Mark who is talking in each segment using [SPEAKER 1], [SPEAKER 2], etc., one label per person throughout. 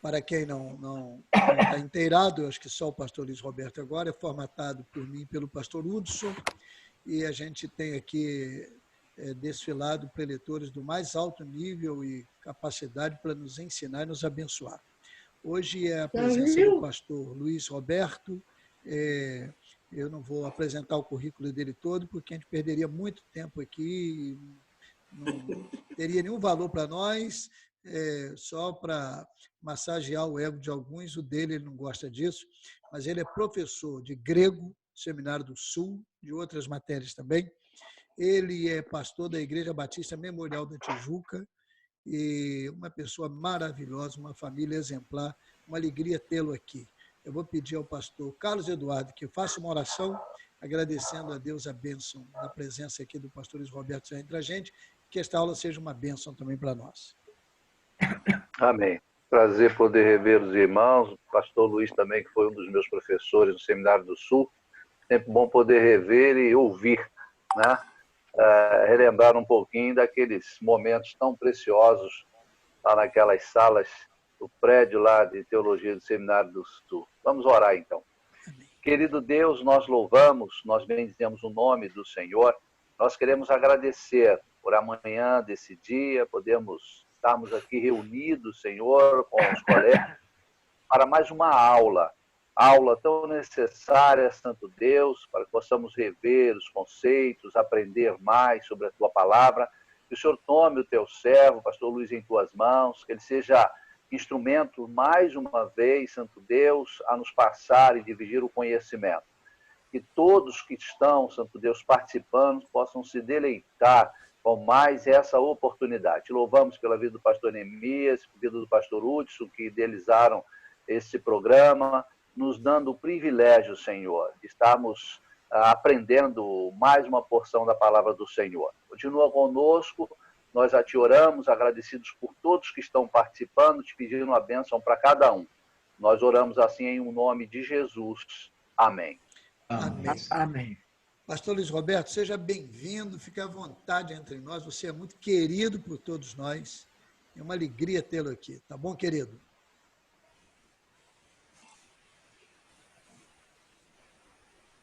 [SPEAKER 1] Para quem não está inteirado, eu acho que só o pastor Luiz Roberto agora, é formatado por mim e pelo pastor Hudson, e a gente tem aqui desfilado preletores do mais alto nível e capacidade para nos ensinar e nos abençoar. Hoje é a presença do pastor Luiz Roberto. Eu não vou apresentar o currículo dele todo, porque a gente perderia muito tempo aqui, não teria nenhum valor para nós, só para massagear o ego de alguns. O dele, ele não gosta disso, mas ele é professor de grego, Seminário do Sul, de outras matérias também. Ele é pastor da Igreja Batista Memorial da Tijuca, e uma pessoa maravilhosa, uma família exemplar, uma alegria tê-lo aqui. Eu vou pedir ao pastor Carlos Eduardo que faça uma oração, agradecendo a Deus a bênção da presença aqui do pastor Luiz Roberto entre a gente, que esta aula seja uma bênção também para nós.
[SPEAKER 2] Amém. Prazer poder rever os irmãos, o pastor Luiz também, que foi um dos meus professores no Seminário do Sul. Sempre bom poder rever e ouvir, né? Relembrar um pouquinho daqueles momentos tão preciosos lá naquelas salas do prédio lá de Teologia do Seminário do Sul. Vamos orar então. Amém. Querido Deus, nós louvamos, nós bendizemos o nome do Senhor. Nós queremos agradecer por amanhã desse dia, podemos estarmos aqui reunidos, Senhor, com os colegas, para mais uma aula tão necessária, Santo Deus, para que possamos rever os conceitos, aprender mais sobre a Tua Palavra. Que o Senhor tome o Teu servo, pastor Luiz, em Tuas mãos, que ele seja instrumento, mais uma vez, Santo Deus, a nos passar e dividir o conhecimento. Que todos que estão, Santo Deus, participando, possam se deleitar com mais essa oportunidade. Te louvamos pela vida do pastor Neemias, pela vida do pastor Hudson, que idealizaram esse programa, nos dando o privilégio, Senhor, de estarmos aprendendo mais uma porção da palavra do Senhor. Continua conosco, nós a Te oramos, agradecidos por todos que estão participando, te pedindo uma bênção para cada um. Nós oramos assim em um nome de Jesus. Amém.
[SPEAKER 1] Amém. Amém. Pastor Luiz Roberto, seja bem-vindo, fique à vontade entre nós, você é muito querido por todos nós, é uma alegria tê-lo aqui, tá bom, querido?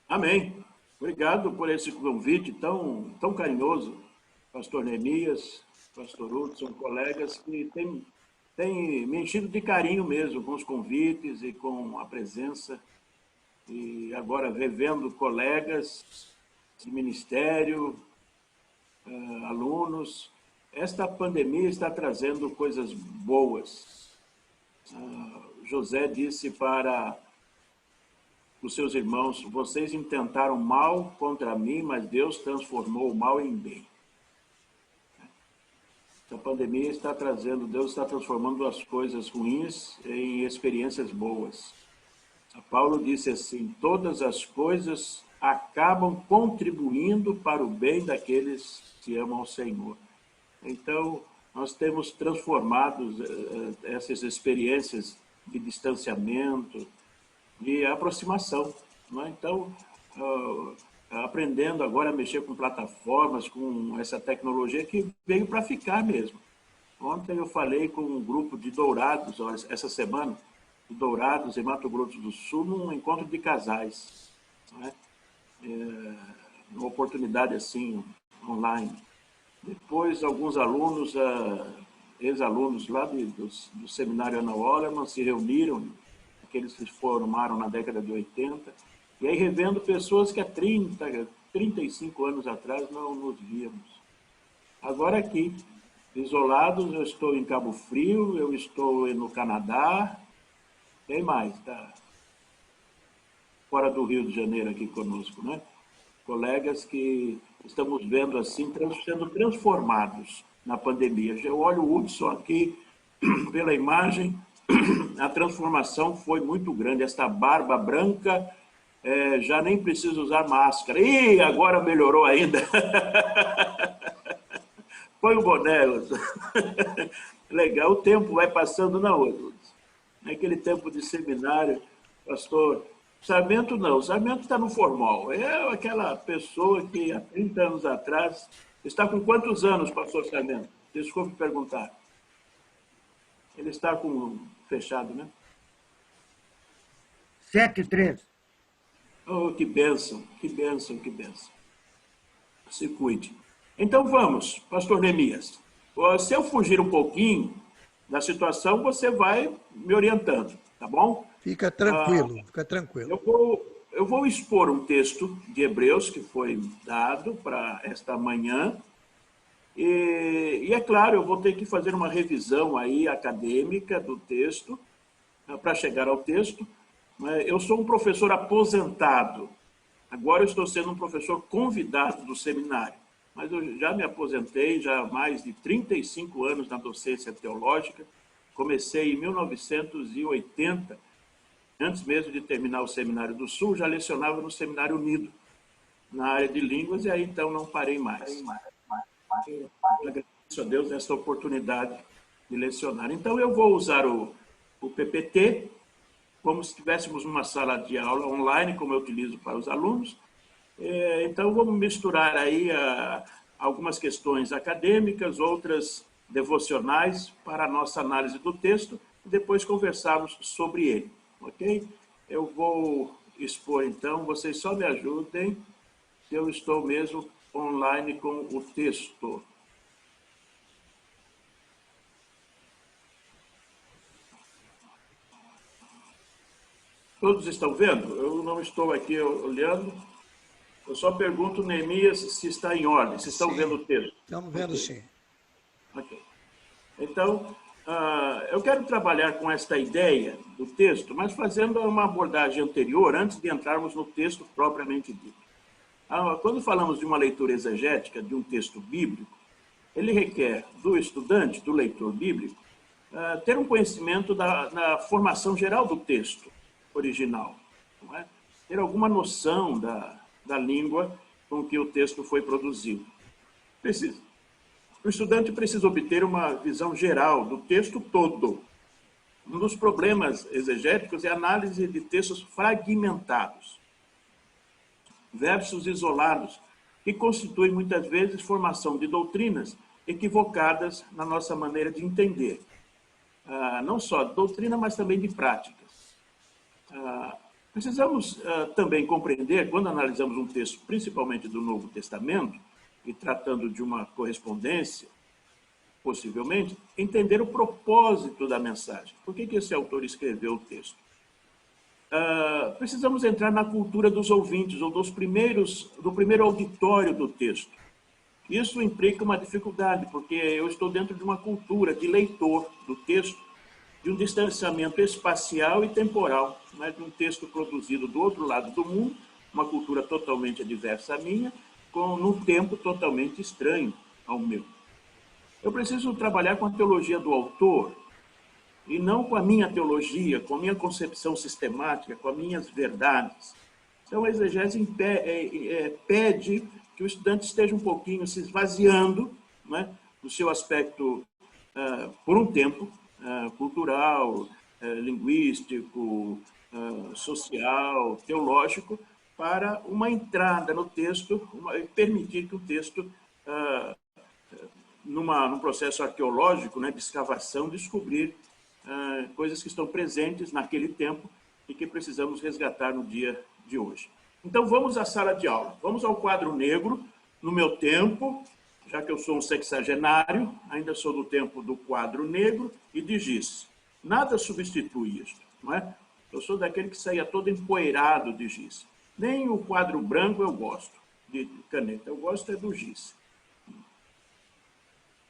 [SPEAKER 3] Amém. Obrigado por esse convite tão carinhoso, pastor Neemias, pastor Hudson, colegas que têm me enchido de carinho mesmo com os convites e com a presença. E agora revendo colegas de ministério, alunos. Esta pandemia está trazendo coisas boas. José disse para os seus irmãos: vocês intentaram mal contra mim, mas Deus transformou o mal em bem. A pandemia está trazendo, Deus está transformando as coisas ruins em experiências boas. Paulo disse assim: todas as coisas acabam contribuindo para o bem daqueles que amam o Senhor. Então, nós temos transformado essas experiências de distanciamento, de aproximação, não é? Então, aprendendo agora a mexer com plataformas, com essa tecnologia que veio para ficar mesmo. Ontem eu falei com um grupo de Dourados, essa semana, de Dourados, em Mato Grosso do Sul, num encontro de casais, não é? Uma oportunidade assim, online. Depois, alguns alunos, ex-alunos lá do seminário Ana Ollermann se reuniram, aqueles que se formaram na década de 80, e aí revendo pessoas que há 35 anos atrás não nos víamos. Agora aqui, isolados, eu estou em Cabo Frio, eu estou no Canadá, tem mais, tá? Fora do Rio de Janeiro aqui conosco, né? Colegas que estamos vendo assim, sendo transformados na pandemia. Eu olho o Hudson aqui, pela imagem, a transformação foi muito grande. Esta barba branca, já nem precisa usar máscara. Ih, agora melhorou ainda. Põe o boné, Hudson. Legal, o tempo vai passando na outra. Naquele tempo de seminário, pastor Sarmento não, Sarmento está no formal. É aquela pessoa que há 30 anos atrás... Está com quantos anos, pastor Sarmento? Desculpe perguntar. Ele está com fechado, né?
[SPEAKER 4] 7:13.
[SPEAKER 3] Oh, que bênção, que bênção, que bênção. Se cuide. Então vamos, pastor Neemias. Se eu fugir um pouquinho da situação, você vai me orientando, tá bom?
[SPEAKER 1] Fica tranquilo, fica tranquilo.
[SPEAKER 3] Eu vou expor um texto de Hebreus que foi dado para esta manhã. E é claro, eu vou ter que fazer uma revisão aí acadêmica do texto, para chegar ao texto. Eu sou um professor aposentado. Agora eu estou sendo um professor convidado do seminário. Mas eu já me aposentei, já há mais de 35 anos na docência teológica. Comecei em 1980, antes mesmo de terminar o Seminário do Sul, já lecionava no Seminário Unido, na área de línguas, e aí então não parei mais. Agradeço a Deus essa oportunidade de lecionar. Então eu vou usar o PPT, como se estivéssemos numa sala de aula online, como eu utilizo para os alunos. Então vamos misturar aí algumas questões acadêmicas, outras devocionais para a nossa análise do texto, e depois conversarmos sobre ele, ok? Eu vou expor então, vocês só me ajudem, se eu estou mesmo online com o texto. Todos estão vendo? Eu não estou aqui olhando. Eu só pergunto, Neemias, se está em ordem, se estão vendo o texto.
[SPEAKER 1] Estamos vendo, okay. Sim.
[SPEAKER 3] Ok. Então, eu quero trabalhar com esta ideia do texto, mas fazendo uma abordagem anterior, antes de entrarmos no texto propriamente dito. Quando falamos de uma leitura exegética de um texto bíblico, ele requer do estudante, do leitor bíblico, ter um conhecimento da formação geral do texto original, não é? Ter alguma noção da língua com que o texto foi produzido. O estudante precisa obter uma visão geral do texto todo. Um dos problemas exegéticos é a análise de textos fragmentados, versos isolados, que constituem muitas vezes formação de doutrinas equivocadas na nossa maneira de entender. Não só de doutrina, mas também de práticas. Precisamos também compreender, quando analisamos um texto, principalmente do Novo Testamento, e tratando de uma correspondência, possivelmente, entender o propósito da mensagem. Por que esse autor escreveu o texto? Precisamos entrar na cultura dos ouvintes, ou do primeiro auditório do texto. Isso implica uma dificuldade, porque eu estou dentro de uma cultura de leitor do texto, de um distanciamento espacial e temporal, né, de um texto produzido do outro lado do mundo, uma cultura totalmente adversa à minha, num tempo totalmente estranho ao meu. Eu preciso trabalhar com a teologia do autor, e não com a minha teologia, com a minha concepção sistemática, com as minhas verdades. Então, a exegese pede que o estudante esteja um pouquinho se esvaziando, né, do seu aspecto, por um tempo, cultural, linguístico, social, teológico, para uma entrada no texto, permitir que o texto, num processo arqueológico, né, de escavação, descobrir coisas que estão presentes naquele tempo e que precisamos resgatar no dia de hoje. Então, vamos à sala de aula. Vamos ao quadro negro. No meu tempo, já que eu sou um sexagenário, ainda sou do tempo do quadro negro e de giz. Nada substitui isto, não é? Eu sou daquele que saía todo empoeirado de giz. Nem o quadro branco eu gosto de caneta, eu gosto é do giz.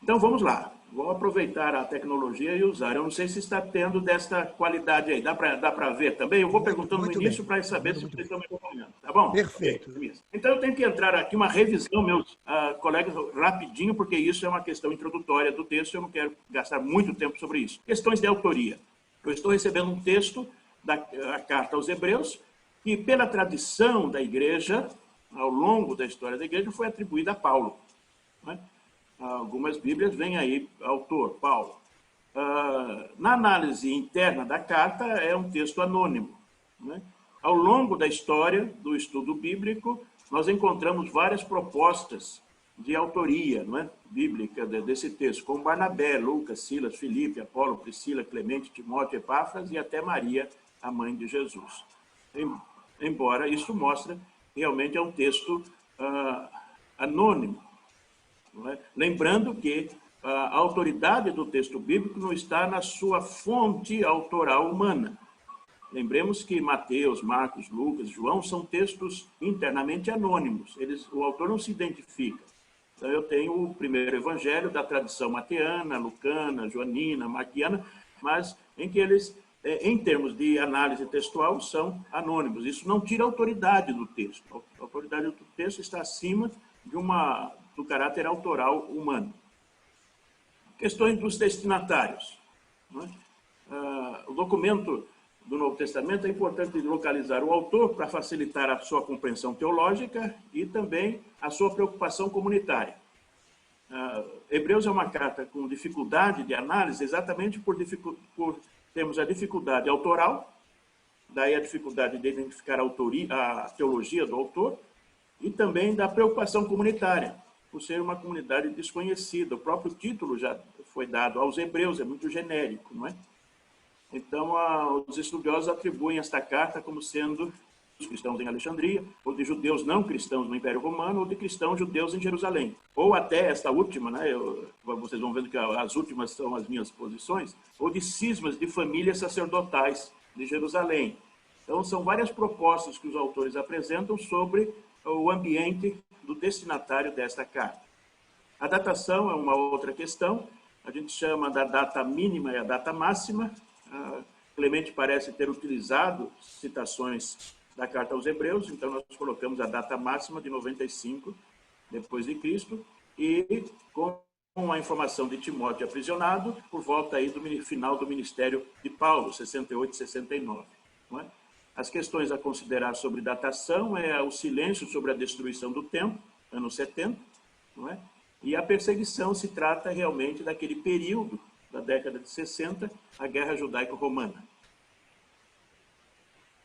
[SPEAKER 3] Então, vamos lá. Vou aproveitar a tecnologia e usar. Eu não sei se está tendo desta qualidade aí. Dá para ver também? Eu vou perguntando no início para saber se vocês estão me acompanhando. Tá bom?
[SPEAKER 1] Perfeito.
[SPEAKER 3] Okay. Então, eu tenho que entrar aqui, uma revisão, meus colegas, rapidinho, porque isso é uma questão introdutória do texto, eu não quero gastar muito tempo sobre isso. Questões de autoria. Eu estou recebendo um texto da Carta aos Hebreus, que, pela tradição da igreja, ao longo da história da igreja, foi atribuída a Paulo, né? Algumas Bíblias vêm aí, autor, Paulo. Na análise interna da carta, é um texto anônimo, né? Ao longo da história do estudo bíblico, nós encontramos várias propostas de autoria, não é? Bíblica desse texto, como Barnabé, Lucas, Silas, Filipe, Apolo, Priscila, Clemente, Timóteo, Epáfras e até Maria, a mãe de Jesus. Embora isso mostre, realmente é um texto anônimo. Não é? Lembrando que a autoridade do texto bíblico não está na sua fonte autoral humana. Lembremos que Mateus, Marcos, Lucas, João são textos internamente anônimos. O autor não se identifica. Então, eu tenho o primeiro evangelho da tradição mateana, lucana, joanina, marquiana, mas em que eles, em termos de análise textual, são anônimos. Isso não tira a autoridade do texto. A autoridade do texto está acima do caráter autoral humano. Questões dos destinatários. Não é? O documento do Novo Testamento é importante localizar o autor para facilitar a sua compreensão teológica e também a sua preocupação comunitária. Hebreus é uma carta com dificuldade de análise exatamente por termos a dificuldade autoral, daí a dificuldade de identificar a teologia do autor, e também da preocupação comunitária, por ser uma comunidade desconhecida. O próprio título já foi dado aos hebreus, é muito genérico, não é? Então, os estudiosos atribuem esta carta como sendo dos cristãos em Alexandria, ou de judeus não cristãos no Império Romano, ou de cristãos judeus em Jerusalém. Ou até esta última, né, vocês vão vendo que as últimas são as minhas posições, ou de cismas de famílias sacerdotais de Jerusalém. Então, são várias propostas que os autores apresentam sobre o ambiente do destinatário desta carta. A datação é uma outra questão. A gente chama da data mínima e a data máxima. Clemente parece ter utilizado citações da carta aos Hebreus, então nós colocamos a data máxima de 95 depois de Cristo e com a informação de Timóteo aprisionado por volta aí do final do ministério de Paulo, 68 e 69. Não é? As questões a considerar sobre datação é o silêncio sobre a destruição do templo, anos 70, não é? E a perseguição se trata realmente daquele período da década de 60, a Guerra Judaico-Romana.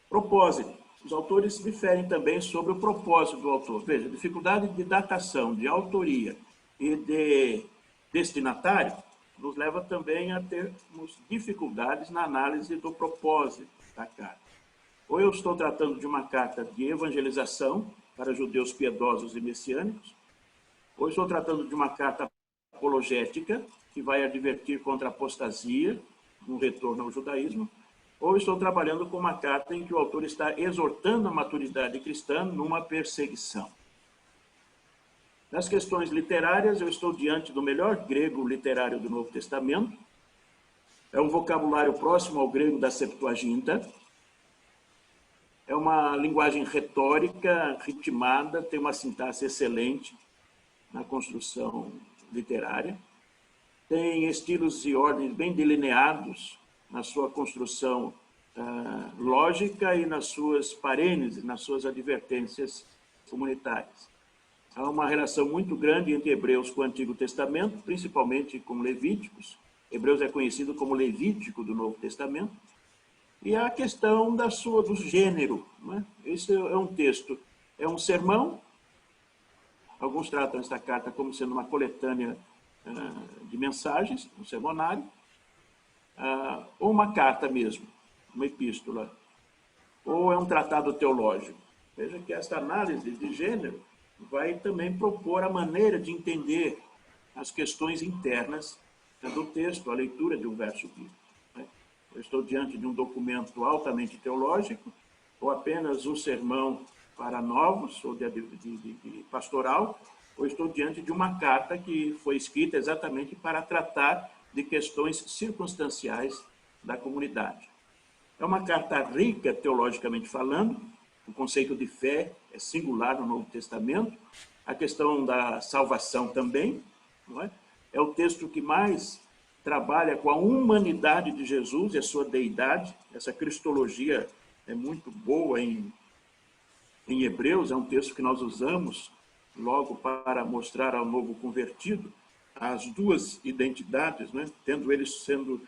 [SPEAKER 3] Propósito. Os autores diferem também sobre o propósito do autor. Veja, dificuldade de datação, de autoria e de destinatário nos leva também a termos dificuldades na análise do propósito da carta. Ou eu estou tratando de uma carta de evangelização para judeus piedosos e messiânicos, ou estou tratando de uma carta apologética, que vai advertir contra a apostasia, um retorno ao judaísmo, ou estou trabalhando com uma carta em que o autor está exortando a maturidade cristã numa perseguição. Nas questões literárias, eu estou diante do melhor grego literário do Novo Testamento. É um vocabulário próximo ao grego da Septuaginta. É uma linguagem retórica, ritmada, tem uma sintaxe excelente na construção literária. Tem estilos e ordens bem delineados na sua construção lógica e nas suas parênteses, nas suas advertências comunitárias. Há uma relação muito grande entre Hebreus com o Antigo Testamento, principalmente com Levíticos. Hebreus é conhecido como Levítico do Novo Testamento. E a questão do gênero. Não é? Esse é um texto, é um sermão. Alguns tratam esta carta como sendo uma coletânea de mensagens, um sermonário, ou uma carta mesmo, uma epístola, ou é um tratado teológico. Veja que esta análise de gênero vai também propor a maneira de entender as questões internas do texto, a leitura de um verso bíblico. Eu estou diante de um documento altamente teológico, ou apenas um sermão para novos, ou de pastoral, ou estou diante de uma carta que foi escrita exatamente para tratar de questões circunstanciais da comunidade. É uma carta rica, teologicamente falando. O conceito de fé é singular no Novo Testamento. A questão da salvação também. Não é? É o texto que mais trabalha com a humanidade de Jesus e a sua deidade. Essa cristologia é muito boa em Hebreus. É um texto que nós usamos logo para mostrar ao novo convertido as duas identidades, né? Tendo ele sendo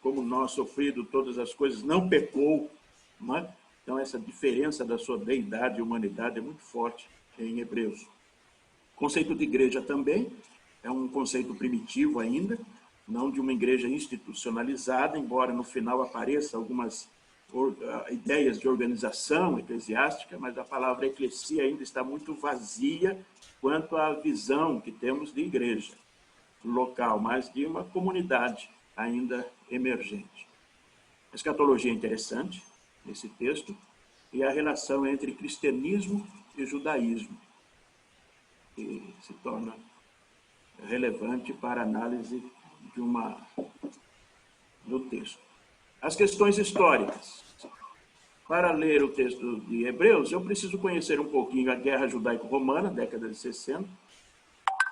[SPEAKER 3] como nós sofrido todas as coisas, não pecou, não é? Então essa diferença da sua deidade e humanidade é muito forte em Hebreus. Conceito de igreja também é um conceito primitivo ainda, não de uma igreja institucionalizada, embora no final apareçam algumas ideias de organização eclesiástica, mas a palavra eclesia ainda está muito vazia quanto à visão que temos de igreja local, mas de uma comunidade ainda emergente. A escatologia é interessante nesse texto, e a relação entre cristianismo e judaísmo, que se torna relevante para a análise do texto. As questões históricas. Para ler o texto de Hebreus, eu preciso conhecer um pouquinho a guerra judaico-romana, década de 60,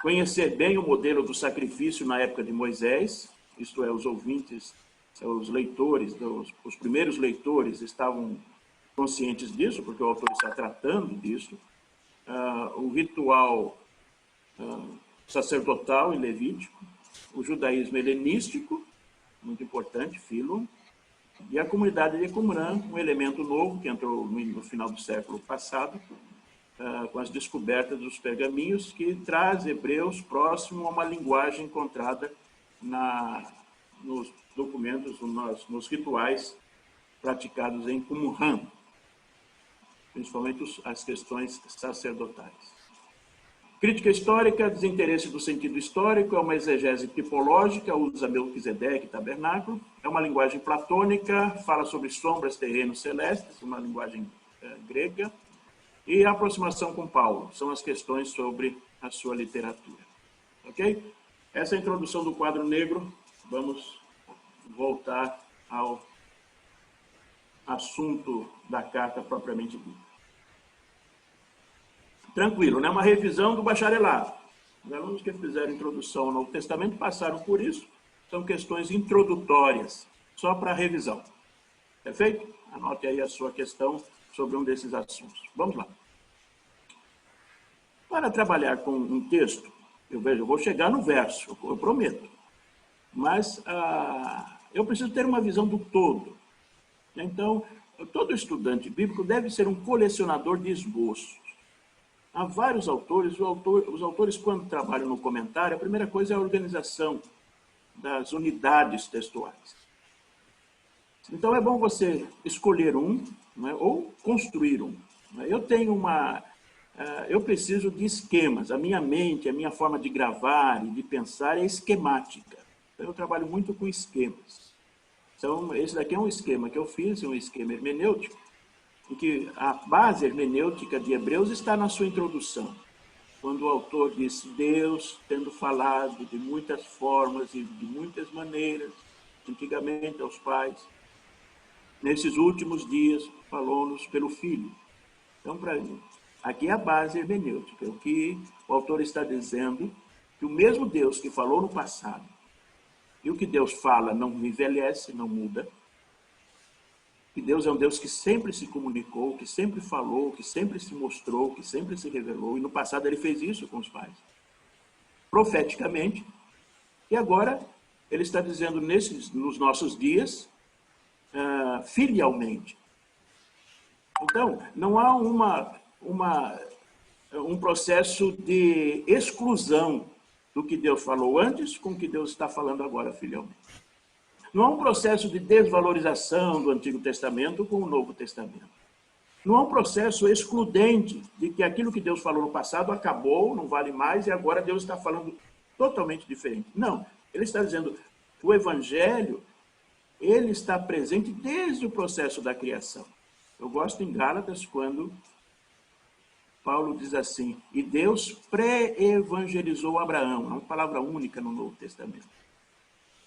[SPEAKER 3] conhecer bem o modelo do sacrifício na época de Moisés, isto é, os ouvintes, os leitores, os primeiros leitores estavam conscientes disso, porque o autor está tratando disso. O ritual sacerdotal e levítico, o judaísmo helenístico, muito importante, Filo, e a comunidade de Qumran, um elemento novo que entrou no final do século passado, com as descobertas dos pergaminhos, que traz Hebreus próximo a uma linguagem encontrada nos documentos, nos rituais praticados em Qumran, principalmente as questões sacerdotais. Crítica histórica, desinteresse do sentido histórico, é uma exegese tipológica, usa Melquisedeque e tabernáculo, é uma linguagem platônica, fala sobre sombras, terrenos celestes, uma linguagem grega, e a aproximação com Paulo, são as questões sobre a sua literatura. Ok? Essa é a introdução do quadro negro, vamos voltar ao assunto da carta propriamente dita. Tranquilo, né? Uma revisão do bacharelado. Os alunos que fizeram introdução ao Novo Testamento passaram por isso, são questões introdutórias, só para revisão. Perfeito? Anote aí a sua questão sobre um desses assuntos. Vamos lá. Para trabalhar com um texto, eu vou chegar no verso, eu prometo, mas eu preciso ter uma visão do todo. Então, todo estudante bíblico deve ser um colecionador de esboços. Há vários autores, os autores, quando trabalham no comentário, a primeira coisa é a organização das unidades textuais. Então, é bom você escolher um, né, ou construir um. Eu preciso de esquemas. A minha mente, a minha forma de gravar e de pensar é esquemática. Então, eu trabalho muito com esquemas. Então, esse daqui é um esquema que eu fiz, um esquema hermenêutico, em que a base hermenêutica de Hebreus está na sua introdução, quando o autor diz Deus, tendo falado de muitas formas e de muitas maneiras, antigamente aos pais, nesses últimos dias falou-nos pelo Filho. Então, aqui é a base hermenêutica, o que o autor está dizendo, que o mesmo Deus que falou no passado, e o que Deus fala não envelhece, não muda, que Deus é um Deus que sempre se comunicou, que sempre falou, que sempre se mostrou, que sempre se revelou, e no passado ele fez isso com os pais, profeticamente, e agora ele está dizendo nos nossos dias, filialmente. Então, não há um processo de exclusão do que Deus falou antes com o que Deus está falando agora, filialmente. Não há um processo de desvalorização do Antigo Testamento com o Novo Testamento. Não há um processo excludente de que aquilo que Deus falou no passado acabou, não vale mais, e agora Deus está falando totalmente diferente. Não, ele está dizendo que o Evangelho, ele está presente desde o processo da criação. Eu gosto em Gálatas quando Paulo diz assim, e Deus pré-evangelizou Abraão, é uma palavra única no Novo Testamento.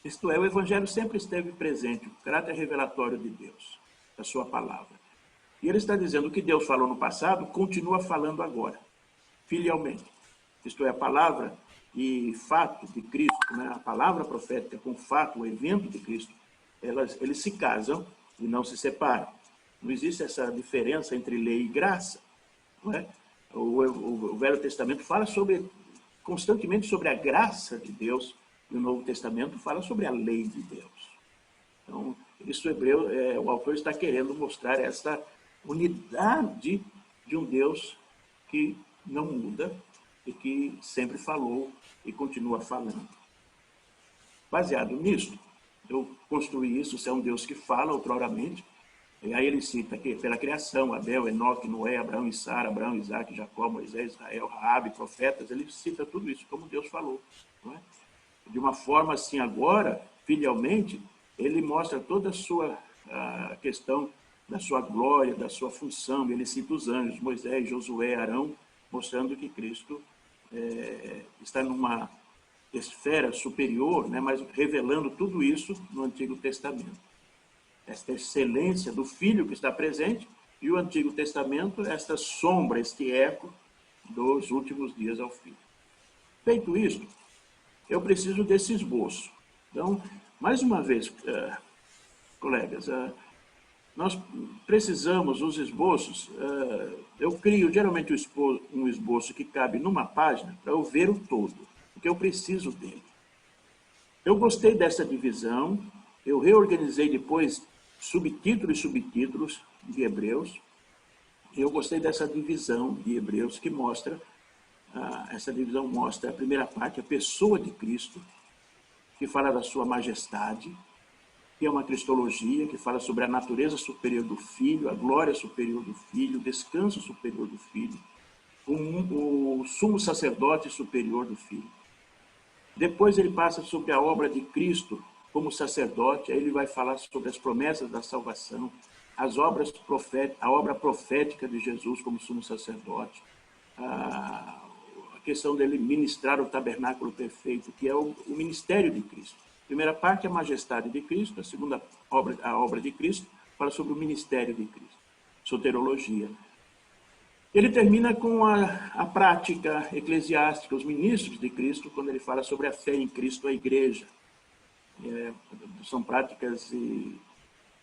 [SPEAKER 3] Isto é, o Evangelho sempre esteve presente, o caráter revelatório de Deus, a sua palavra. E ele está dizendo que Deus falou no passado, continua falando agora, filialmente. Isto é, a palavra e fato de Cristo, né? A palavra profética com o fato, o evento de Cristo, eles se casam e não se separam. Não existe essa diferença entre lei e graça. Não é? O Velho Testamento fala constantemente sobre a graça de Deus, e o Novo Testamento fala sobre a lei de Deus. Então, isso o autor está querendo mostrar essa unidade de um Deus que não muda, e que sempre falou e continua falando. Baseado nisso, eu construí isso, se é um Deus que fala outroramente, e aí ele cita que pela criação, Abel, Enoque, Noé, Abraão e Sara, Abraão, Isaac, Jacó, Moisés, Israel, Raabe, profetas, ele cita tudo isso como Deus falou. Não é? De uma forma assim, agora, filialmente, ele mostra toda a questão da sua glória, da sua função. Ele cita os anjos, Moisés, Josué, Arão, mostrando que Cristo está numa esfera superior, né, mas revelando tudo isso no Antigo Testamento. Esta excelência do Filho que está presente e o Antigo Testamento, esta sombra, este eco dos últimos dias ao fim. Feito isto, eu preciso desse esboço. Então, mais uma vez, colegas, nós precisamos, os esboços, eu crio geralmente um esboço que cabe numa página para eu ver o todo, porque eu preciso dele. Eu gostei dessa divisão, eu reorganizei depois subtítulos e subtítulos de Hebreus, e eu gostei dessa divisão de Hebreus que mostra, essa divisão mostra a primeira parte, a pessoa de Cristo, que fala da sua majestade, que é uma cristologia, que fala sobre a natureza superior do Filho, a glória superior do Filho, o descanso superior do Filho, o sumo sacerdote superior do Filho. Depois ele passa sobre a obra de Cristo como sacerdote, aí ele vai falar sobre as promessas da salvação, as obras a obra profética de Jesus como sumo sacerdote, a questão dele ministrar o tabernáculo perfeito, que é o ministério de Cristo. A primeira parte é a majestade de Cristo, a segunda a obra de Cristo, fala sobre o ministério de Cristo, soterologia. Ele termina com a prática eclesiástica, os ministros de Cristo, quando ele fala sobre a fé em Cristo, a igreja. São práticas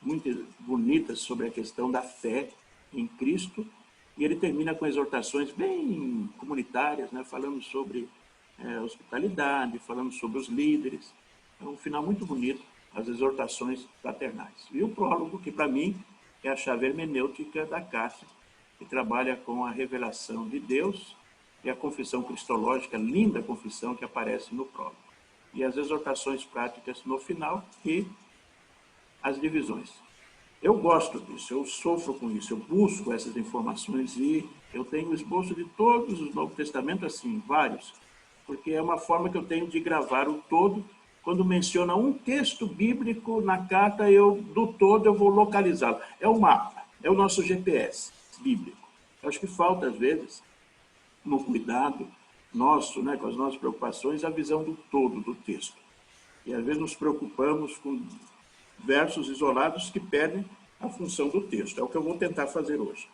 [SPEAKER 3] muito bonitas sobre a questão da fé em Cristo, e ele termina com exortações bem comunitárias, né, falando sobre hospitalidade, falando sobre os líderes. É um final muito bonito, as exortações fraternais. E o prólogo, que para mim é a chave hermenêutica da carta, que trabalha com a revelação de Deus e a confissão cristológica, a linda confissão que aparece no prólogo. E as exortações práticas no final e as divisões. Eu gosto disso, eu sofro com isso, eu busco essas informações e eu tenho esboço de todos os Novos Testamentos, assim, vários, porque é uma forma que eu tenho de gravar o todo. Quando menciona um texto bíblico na carta, do todo eu vou localizá-lo. É o mapa, é o nosso GPS bíblico. Eu acho que falta, às vezes, no cuidado nosso, né, com as nossas preocupações, a visão do todo do texto. E, às vezes, nos preocupamos com versos isolados que perdem a função do texto. É o que eu vou tentar fazer hoje.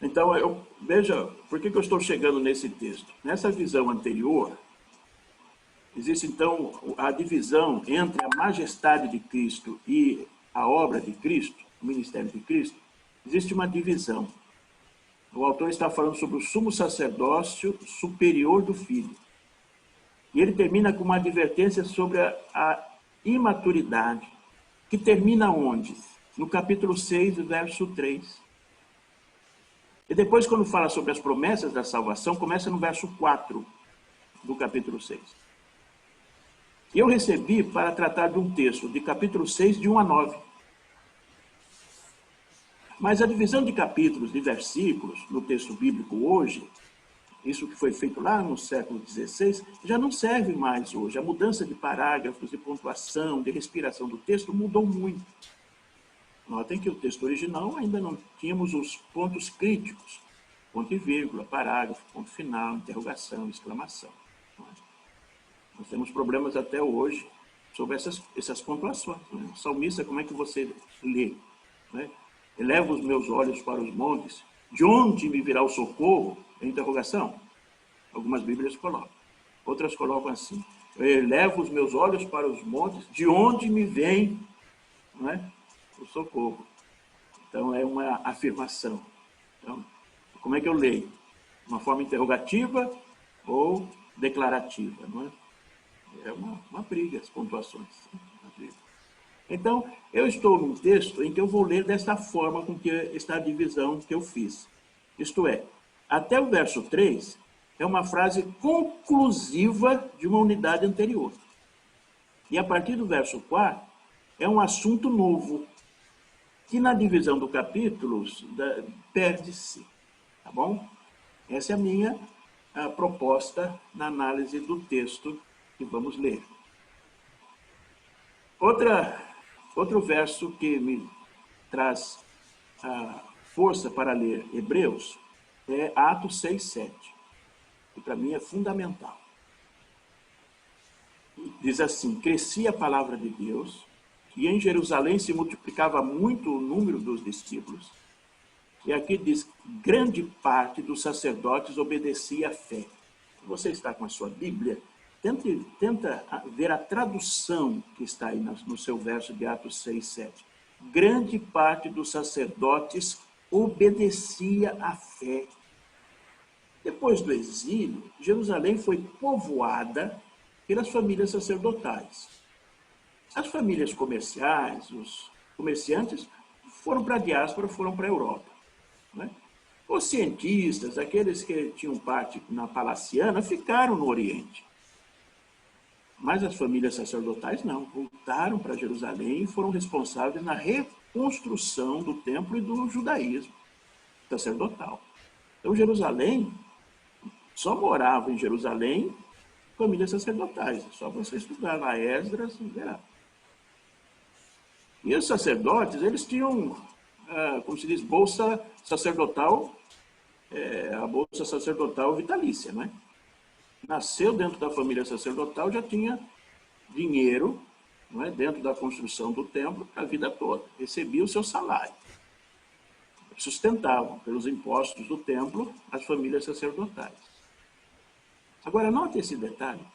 [SPEAKER 3] Então, veja, por que eu estou chegando nesse texto? Nessa visão anterior, existe, então, a divisão entre a majestade de Cristo e a obra de Cristo, o ministério de Cristo. Existe uma divisão. O autor está falando sobre o sumo sacerdócio superior do Filho. E ele termina com uma advertência sobre a imaturidade, que termina onde? No capítulo 6, verso 3. E depois, quando fala sobre as promessas da salvação, começa no verso 4 do capítulo 6. E eu recebi para tratar de um texto de capítulo 6, de 1 a 9. Mas a divisão de capítulos, de versículos, no texto bíblico hoje, isso que foi feito lá no século XVI, já não serve mais hoje. A mudança de parágrafos, de pontuação, de respiração do texto mudou muito. Notem que o texto original ainda não tínhamos os pontos críticos, ponto e vírgula, parágrafo, ponto final, interrogação, exclamação. Nós temos problemas até hoje sobre essas pontuações. Né? O salmista, como é que você lê? Né? Elevo os meus olhos para os montes, de onde me virá o socorro? Interrogação. Algumas Bíblias colocam. Outras colocam assim: eu elevo os meus olhos para os montes, de onde me vem, não é, o socorro. Então, é uma afirmação. Então, como é que eu leio? De uma forma interrogativa ou declarativa, não é? É uma briga, as pontuações. Então, eu estou num texto em que eu vou ler desta forma com que está a divisão que eu fiz. Isto é, até o verso 3 é uma frase conclusiva de uma unidade anterior. E a partir do verso 4 é um assunto novo, que na divisão do capítulo perde-se. Tá bom? Essa é a minha proposta na análise do texto que vamos ler. Outro verso que me traz força para ler Hebreus é Atos 6:7, que para mim é fundamental. Diz assim: crescia a palavra de Deus, e em Jerusalém se multiplicava muito o número dos discípulos. E aqui diz, grande parte dos sacerdotes obedecia à fé. Você está com a sua Bíblia? Tenta ver a tradução que está aí no seu verso de Atos 6:7. Grande parte dos sacerdotes obedecia à fé. Depois do exílio, Jerusalém foi povoada pelas famílias sacerdotais. As famílias comerciais, os comerciantes, foram para a diáspora, foram para a Europa. Né? Os cientistas, aqueles que tinham parte na Palaciana, ficaram no Oriente. Mas as famílias sacerdotais não, voltaram para Jerusalém e foram responsáveis na reconstrução do templo e do judaísmo sacerdotal. Então, Jerusalém, só morava em Jerusalém famílias sacerdotais. Só você estudar lá Esdras e verá. E os sacerdotes, eles tinham, como se diz, bolsa sacerdotal, a bolsa sacerdotal vitalícia, né? Nasceu dentro da família sacerdotal, já tinha dinheiro, não é, dentro da construção do templo a vida toda. Recebia o seu salário. Sustentavam pelos impostos do templo as famílias sacerdotais. Agora, note esse detalhe.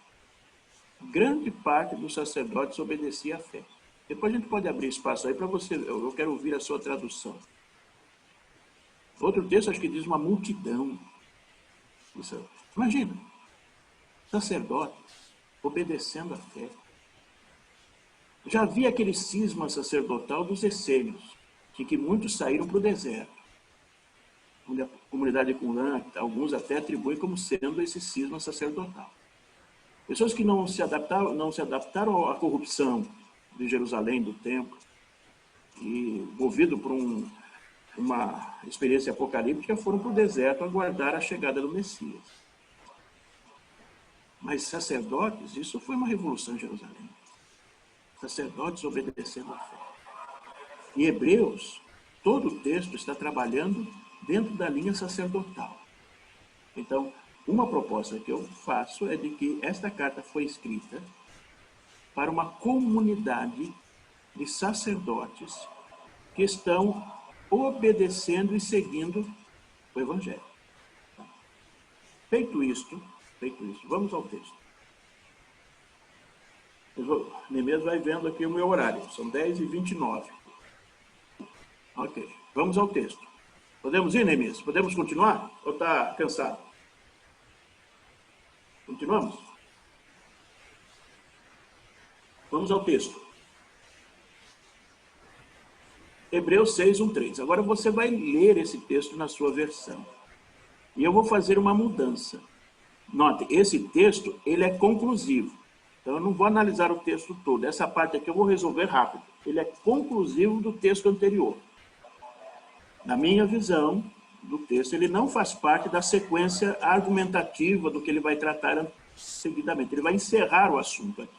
[SPEAKER 3] Grande parte dos sacerdotes obedecia à fé. Depois a gente pode abrir espaço aí para você, eu quero ouvir a sua tradução. Outro texto acho que diz uma multidão. Imagina, sacerdotes obedecendo à fé. Já havia aquele cisma sacerdotal dos essênios, que muitos saíram para o deserto, onde a comunidade Qumran, alguns até atribuem como sendo esse cisma sacerdotal. Pessoas que não se adaptaram à corrupção de Jerusalém, do templo, e movido por uma experiência apocalíptica, foram para o deserto aguardar a chegada do Messias. Mas sacerdotes, isso foi uma revolução em Jerusalém. Sacerdotes obedecendo à fé. Em Hebreus, todo o texto está trabalhando dentro da linha sacerdotal. Então, uma proposta que eu faço é de que esta carta foi escrita para uma comunidade de sacerdotes que estão obedecendo e seguindo o Evangelho. Feito isto, vamos ao texto. Neemias vai vendo aqui o meu horário, são 10h29. Ok, vamos ao texto. Podemos ir, Neemias? Podemos continuar? Ou está cansado? Continuamos? Vamos ao texto. Hebreus 6:1-3. Agora você vai ler esse texto na sua versão. E eu vou fazer uma mudança. Note, esse texto, ele é conclusivo. Então, eu não vou analisar o texto todo. Essa parte aqui eu vou resolver rápido. Ele é conclusivo do texto anterior. Na minha visão do texto, ele não faz parte da sequência argumentativa do que ele vai tratar seguidamente. Ele vai encerrar o assunto aqui.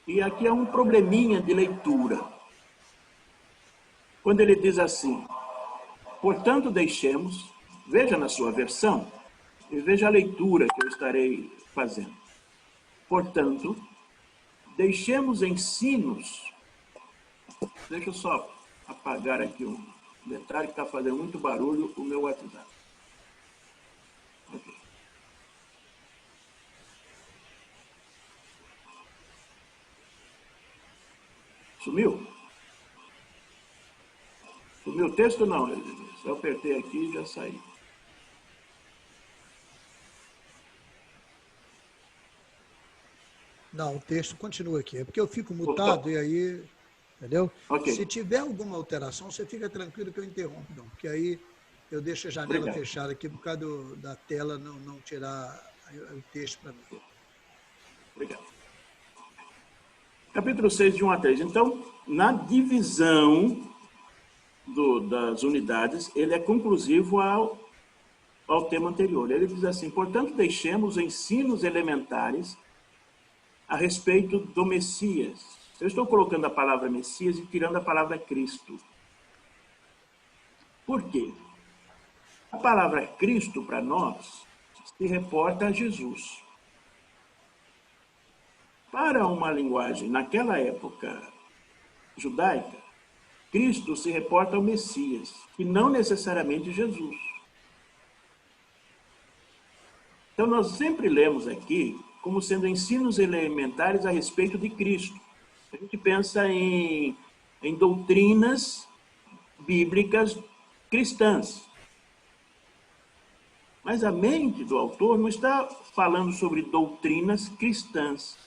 [SPEAKER 3] E aqui é um probleminha de leitura. Quando ele diz assim, portanto deixemos, veja na sua versão, e veja a leitura que eu estarei fazendo. Portanto, deixemos ensinos. Deixa eu só apagar aqui um detalhe que está fazendo muito barulho o meu WhatsApp. Okay. Sumiu? Sumiu o texto? Não. Eu apertei aqui e já saí.
[SPEAKER 1] Não, o texto continua aqui. É porque eu fico mutado e aí, entendeu?
[SPEAKER 3] Okay.
[SPEAKER 1] Se tiver alguma alteração, você fica tranquilo que eu interrompo, não. Porque aí Eu deixo a janela fechada aqui por causa da tela não tirar o texto para mim.
[SPEAKER 3] Obrigado. Capítulo 6, de 1 a 3. Então, na divisão das unidades, ele é conclusivo ao tema anterior. Ele diz assim: portanto, deixemos ensinos elementares a respeito do Messias. Eu estou colocando a palavra Messias e tirando a palavra Cristo. Por quê? A palavra Cristo, para nós, se reporta a Jesus. Para uma linguagem, naquela época judaica, Cristo se reporta ao Messias, e não necessariamente Jesus. Então, nós sempre lemos aqui como sendo ensinos elementares a respeito de Cristo. A gente pensa em doutrinas bíblicas cristãs. Mas a mente do autor não está falando sobre doutrinas cristãs,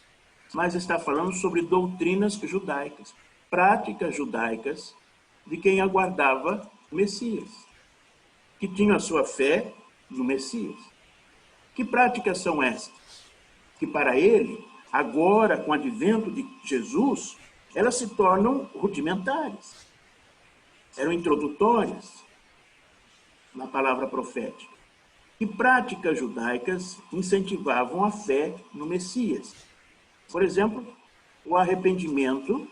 [SPEAKER 3] mas está falando sobre doutrinas judaicas, práticas judaicas de quem aguardava o Messias, que tinha a sua fé no Messias. Que práticas são essas? Que para ele, agora, com o advento de Jesus, elas se tornam rudimentares. Eram introdutórias na palavra profética. Que práticas judaicas incentivavam a fé no Messias? Por exemplo, o arrependimento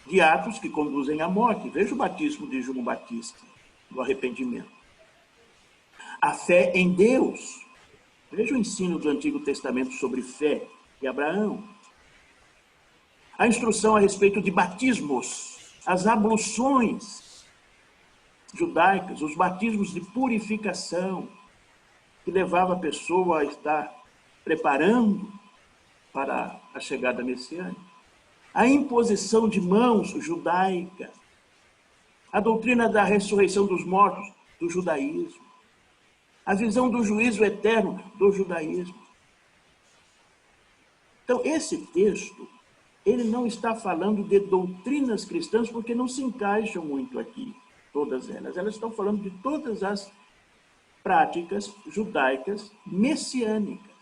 [SPEAKER 3] de atos que conduzem à morte. Veja o batismo de João Batista, do arrependimento. A fé em Deus. Veja o ensino do Antigo Testamento sobre fé de Abraão. A instrução a respeito de batismos, as abluções judaicas, os batismos de purificação, que levava a pessoa a estar preparando para a chegada messiânica. A imposição de mãos judaica, a doutrina da ressurreição dos mortos do judaísmo, a visão do juízo eterno do judaísmo. Então, esse texto, ele não está falando de doutrinas cristãs, porque não se encaixam muito aqui, todas elas. Elas estão falando de todas as práticas judaicas messiânicas.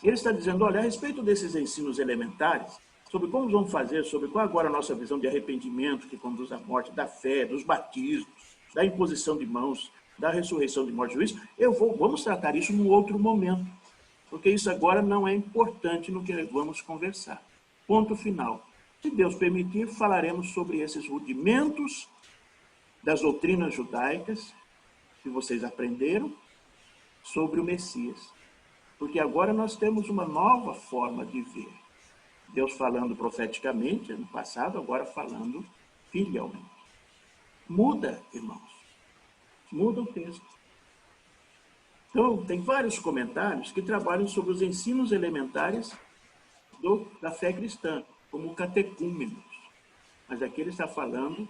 [SPEAKER 3] Ele está dizendo, olha, a respeito desses ensinos elementares, sobre como vamos fazer, sobre qual agora a nossa visão de arrependimento que conduz à morte, da fé, dos batismos, da imposição de mãos, da ressurreição de morte e juízo, vamos tratar isso num outro momento, porque isso agora não é importante no que vamos conversar. Ponto final. Se Deus permitir, falaremos sobre esses rudimentos das doutrinas judaicas que vocês aprenderam sobre o Messias. Porque agora nós temos uma nova forma de ver. Deus falando profeticamente no passado, agora falando filialmente. Muda, irmãos. Muda o texto. Então, tem vários comentários que trabalham sobre os ensinos elementares da fé cristã, como catecúmenos. Mas aqui ele está falando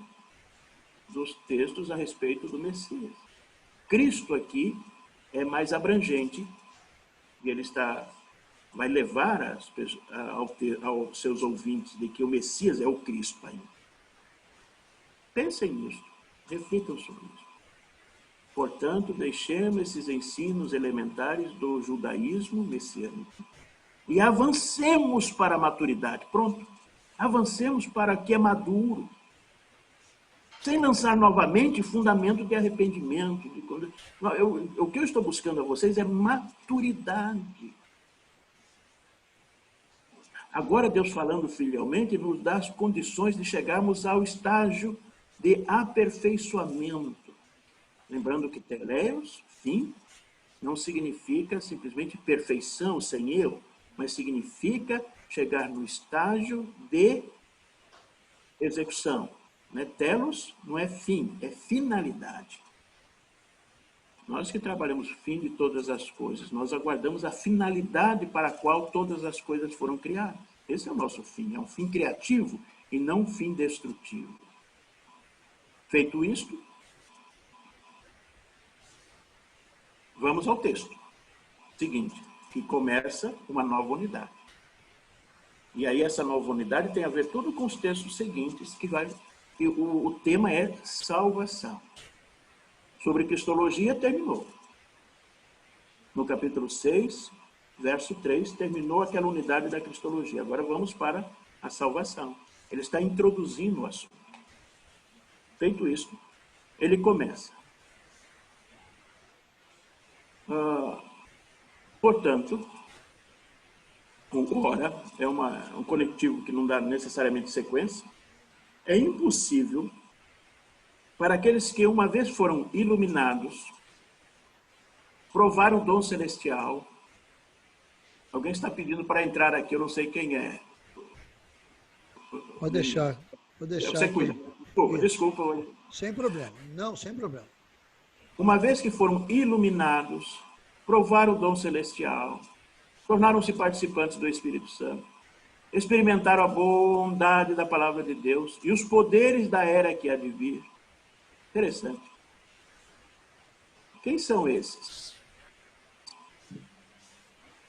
[SPEAKER 3] dos textos a respeito do Messias. Cristo aqui é mais abrangente e ele vai levar aos seus ouvintes de que o Messias é o Cristo ainda. Pensem nisso, reflitam sobre isso. Portanto, deixemos esses ensinos elementares do judaísmo messiânico e avancemos para a maturidade. Pronto, avancemos para que é maduro, sem lançar novamente fundamento de arrependimento. O que eu estou buscando a vocês é maturidade. Agora, Deus falando filialmente, nos dá as condições de chegarmos ao estágio de aperfeiçoamento. Lembrando que teleios, fim, não significa simplesmente perfeição sem erro, mas significa chegar no estágio de execução. Telos não é fim, é finalidade. Nós que trabalhamos o fim de todas as coisas, nós aguardamos a finalidade para a qual todas as coisas foram criadas. Esse é o nosso fim, é um fim criativo e não um fim destrutivo. Feito isto, vamos ao texto seguinte, que começa uma nova unidade. E aí essa nova unidade tem a ver tudo com os textos seguintes, que o tema é salvação. sobre cristologia terminou. No capítulo 6, verso 3, terminou aquela unidade da cristologia. Agora vamos para a salvação. Ele está introduzindo o assunto. Feito isso, ele começa. Portanto, ora é um conectivo que não dá necessariamente sequência. É impossível para aqueles que uma vez foram iluminados, provar o dom celestial. Alguém está pedindo para entrar aqui, eu não sei quem é.
[SPEAKER 1] Pode deixar.
[SPEAKER 3] Você cuida. Desculpa.
[SPEAKER 1] Sem problema. Não, sem problema.
[SPEAKER 3] Uma vez que foram iluminados, provaram o dom celestial, tornaram-se participantes do Espírito Santo, experimentaram a bondade da palavra de Deus e os poderes da era que há de vir. Interessante. Quem são esses?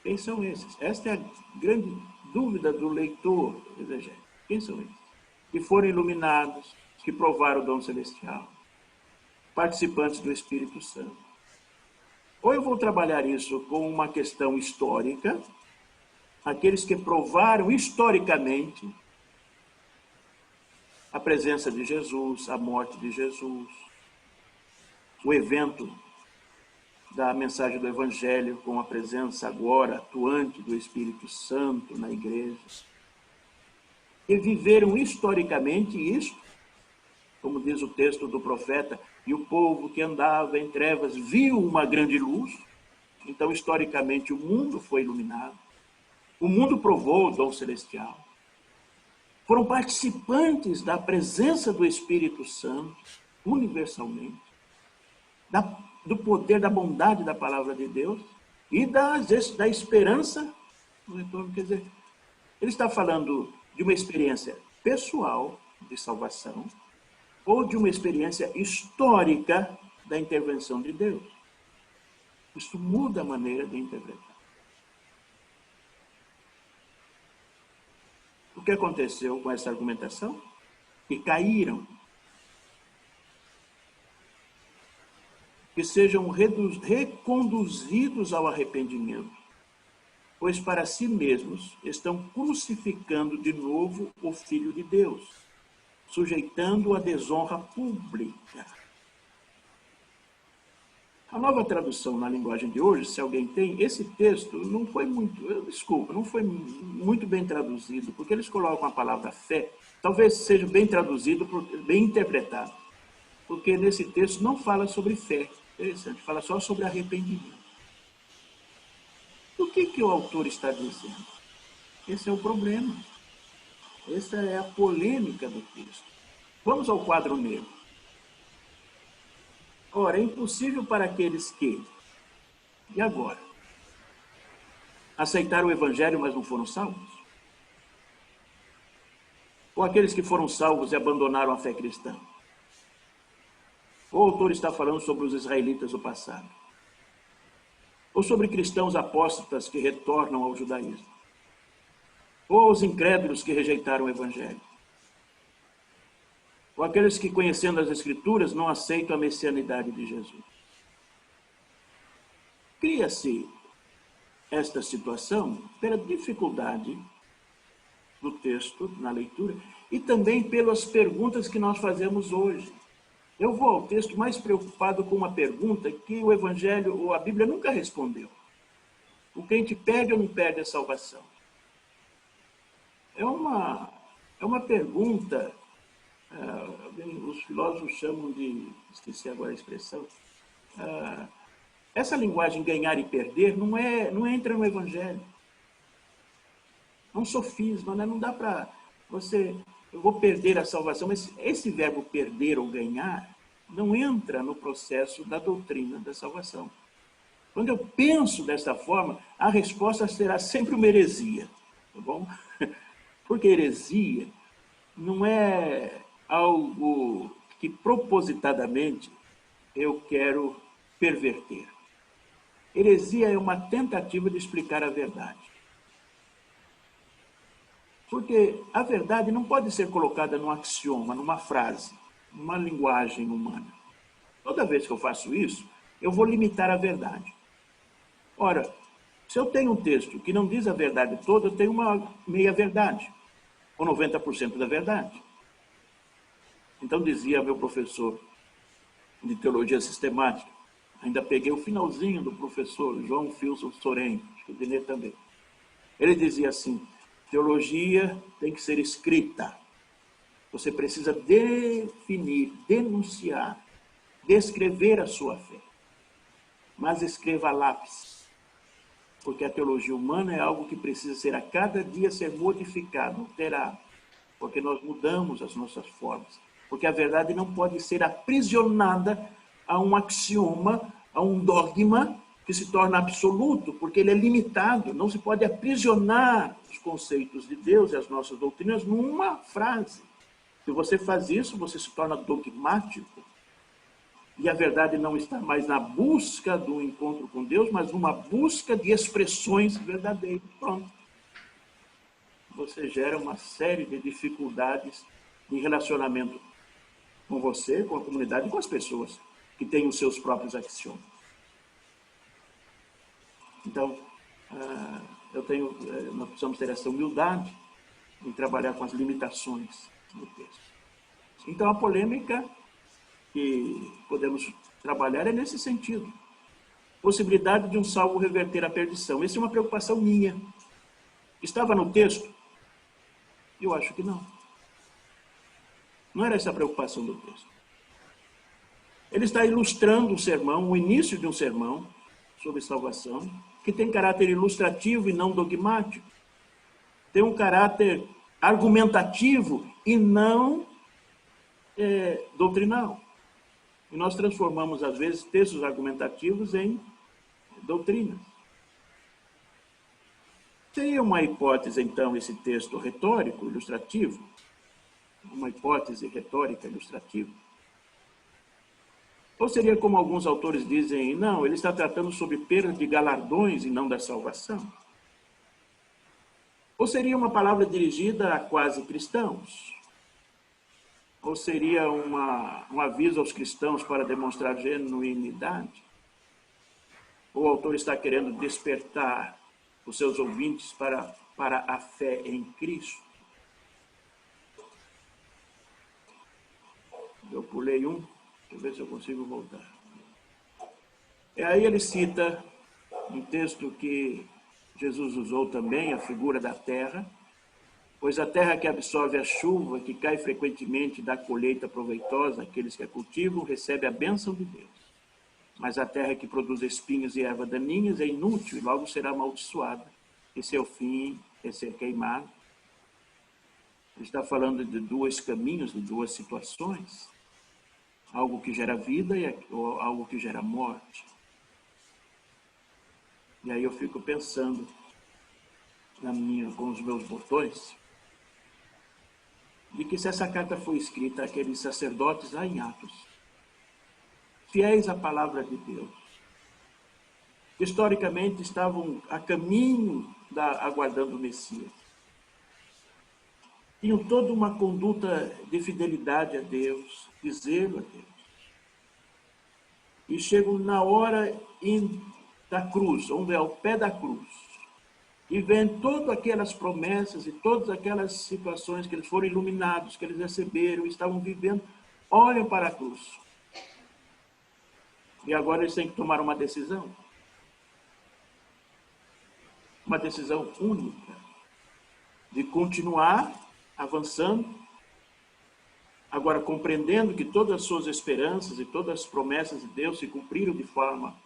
[SPEAKER 3] Quem são esses? Esta é a grande dúvida do leitor evangélico. Quem são eles? Que foram iluminados, que provaram o dom celestial, participantes do Espírito Santo. Ou eu vou trabalhar isso com uma questão histórica, aqueles que provaram historicamente a presença de Jesus, a morte de Jesus, o evento da mensagem do Evangelho com a presença agora atuante do Espírito Santo na igreja. E viveram historicamente isso, como diz o texto do profeta, e o povo que andava em trevas viu uma grande luz. Então, historicamente, o mundo foi iluminado. O mundo provou o dom celestial. Foram participantes da presença do Espírito Santo, universalmente, do poder, da bondade da palavra de Deus e da esperança no retorno. Quer dizer, ele está falando de uma experiência pessoal de salvação ou de uma experiência histórica da intervenção de Deus. Isso muda a maneira de interpretar. O que aconteceu com essa argumentação? Que caíram. Que sejam reconduzidos ao arrependimento, pois para si mesmos estão crucificando de novo o Filho de Deus, sujeitando-o à desonra pública. A Nova Tradução na linguagem de hoje, se alguém tem, esse texto não foi muito bem traduzido, porque eles colocam a palavra fé, talvez seja bem traduzido, bem interpretado, porque nesse texto não fala sobre fé. Interessante, fala só sobre arrependimento. O que o autor está dizendo? Esse é o problema. Essa é a polêmica do texto. Vamos ao quadro negro. Ora, é impossível para aqueles que, e agora? Aceitaram o Evangelho, mas não foram salvos? Ou aqueles que foram salvos e abandonaram a fé cristã? O autor está falando sobre os israelitas do passado. Ou sobre cristãos apóstatas que retornam ao judaísmo. Ou os incrédulos que rejeitaram o Evangelho. Ou aqueles que, conhecendo as Escrituras, não aceitam a messianidade de Jesus. Cria-se esta situação pela dificuldade do texto na leitura e também pelas perguntas que nós fazemos hoje. Eu vou ao texto mais preocupado com uma pergunta que o Evangelho ou a Bíblia nunca respondeu. O crente perde ou não perde a salvação? É uma pergunta, os filósofos chamam de, esqueci agora a expressão, essa linguagem ganhar e perder não entra no Evangelho. É um sofisma, né? Não dá para você... Eu vou perder a salvação, mas esse verbo perder ou ganhar não entra no processo da doutrina da salvação. Quando eu penso dessa forma, a resposta será sempre uma heresia, tá bom? Porque heresia não é algo que propositadamente eu quero perverter. Heresia é uma tentativa de explicar a verdade. Porque a verdade não pode ser colocada num axioma, numa frase, numa linguagem humana. Toda vez que eu faço isso, eu vou limitar a verdade. Ora, se eu tenho um texto que não diz a verdade toda, eu tenho uma meia-verdade, ou 90% da verdade. Então, dizia meu professor de teologia sistemática, ainda peguei o finalzinho do professor João Filson Soren, acho que o Denê também. Ele dizia assim, teologia tem que ser escrita. Você precisa definir, denunciar, descrever a sua fé. Mas escreva a lápis. Porque a teologia humana é algo que precisa ser a cada dia ser modificado, alterado. Porque nós mudamos as nossas formas. Porque a verdade não pode ser aprisionada a um axioma, a um dogma que se torna absoluto, porque ele é limitado. Não se pode aprisionar os conceitos de Deus e as nossas doutrinas numa frase. Se você faz isso, você se torna dogmático. E a verdade não está mais na busca do encontro com Deus, mas numa busca de expressões verdadeiras. Pronto. Você gera uma série de dificuldades de relacionamento com você, com a comunidade e com as pessoas que têm os seus próprios axiomas. Então, nós precisamos ter essa humildade em trabalhar com as limitações do texto. Então, a polêmica que podemos trabalhar é nesse sentido. Possibilidade de um salvo reverter a perdição. Essa é uma preocupação minha. Estava no texto? Eu acho que não. Não era essa a preocupação do texto. Ele está ilustrando um sermão, o início de um sermão sobre salvação, que tem caráter ilustrativo e não dogmático. Tem um caráter argumentativo e não doutrinal. E nós transformamos, às vezes, textos argumentativos em doutrinas. Seria uma hipótese, então, esse texto retórico, ilustrativo? Uma hipótese retórica ilustrativa? Ou seria como alguns autores dizem, não, ele está tratando sobre perda de galardões e não da salvação? Ou seria uma palavra dirigida a quase cristãos? Ou seria um aviso aos cristãos para demonstrar genuinidade? Ou o autor está querendo despertar os seus ouvintes para a fé em Cristo? Eu pulei um, deixa eu ver se eu consigo voltar. E aí ele cita um texto que Jesus usou também, a figura da terra, pois a terra que absorve a chuva, que cai frequentemente, dá colheita proveitosa àqueles que a cultivam, recebe a bênção de Deus. Mas a terra que produz espinhos e ervas daninhas é inútil e logo será amaldiçoada, e seu fim é ser queimado. Ele está falando de dois caminhos, de duas situações. Algo que gera vida e algo que gera morte. E aí eu fico pensando com os meus botões, de que se essa carta foi escrita àqueles sacerdotes lá em Atos, fiéis à palavra de Deus, historicamente estavam a caminho aguardando o Messias, tinham toda uma conduta de fidelidade a Deus, de zelo a Deus, e chegam na hora da cruz, onde é o pé da cruz, e vêem todas aquelas promessas e todas aquelas situações que eles foram iluminados, que eles receberam, estavam vivendo, olham para a cruz. E agora eles têm que tomar uma decisão. Uma decisão única. De continuar avançando, agora compreendendo que todas as suas esperanças e todas as promessas de Deus se cumpriram de forma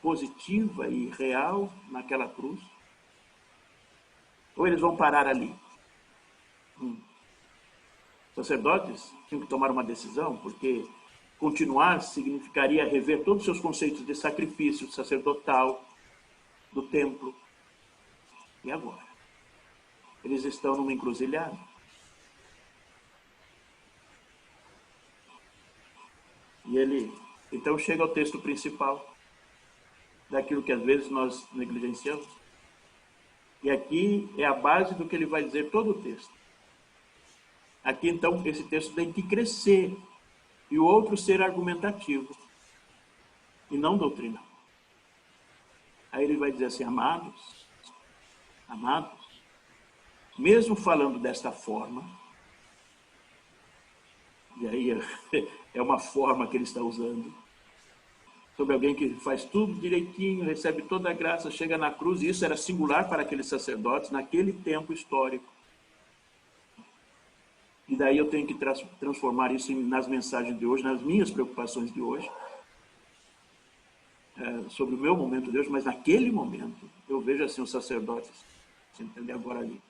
[SPEAKER 3] positiva e real naquela cruz. Ou eles vão parar ali? Os sacerdotes tinham que tomar uma decisão, porque continuar significaria rever todos os seus conceitos de sacrifício sacerdotal, do templo. E agora? Eles estão numa encruzilhada. E então chega ao texto principal, daquilo que às vezes nós negligenciamos. E aqui é a base do que ele vai dizer todo o texto. Aqui, então, esse texto tem que crescer e o outro ser argumentativo e não doutrinal. Aí ele vai dizer assim, amados, mesmo falando desta forma, e aí é uma forma que ele está usando, sobre alguém que faz tudo direitinho, recebe toda a graça, chega na cruz, e isso era singular para aqueles sacerdotes naquele tempo histórico. E daí eu tenho que transformar isso nas mensagens de hoje, nas minhas preocupações de hoje, sobre o meu momento de hoje, mas naquele momento eu vejo assim os sacerdotes, você entende agora ali,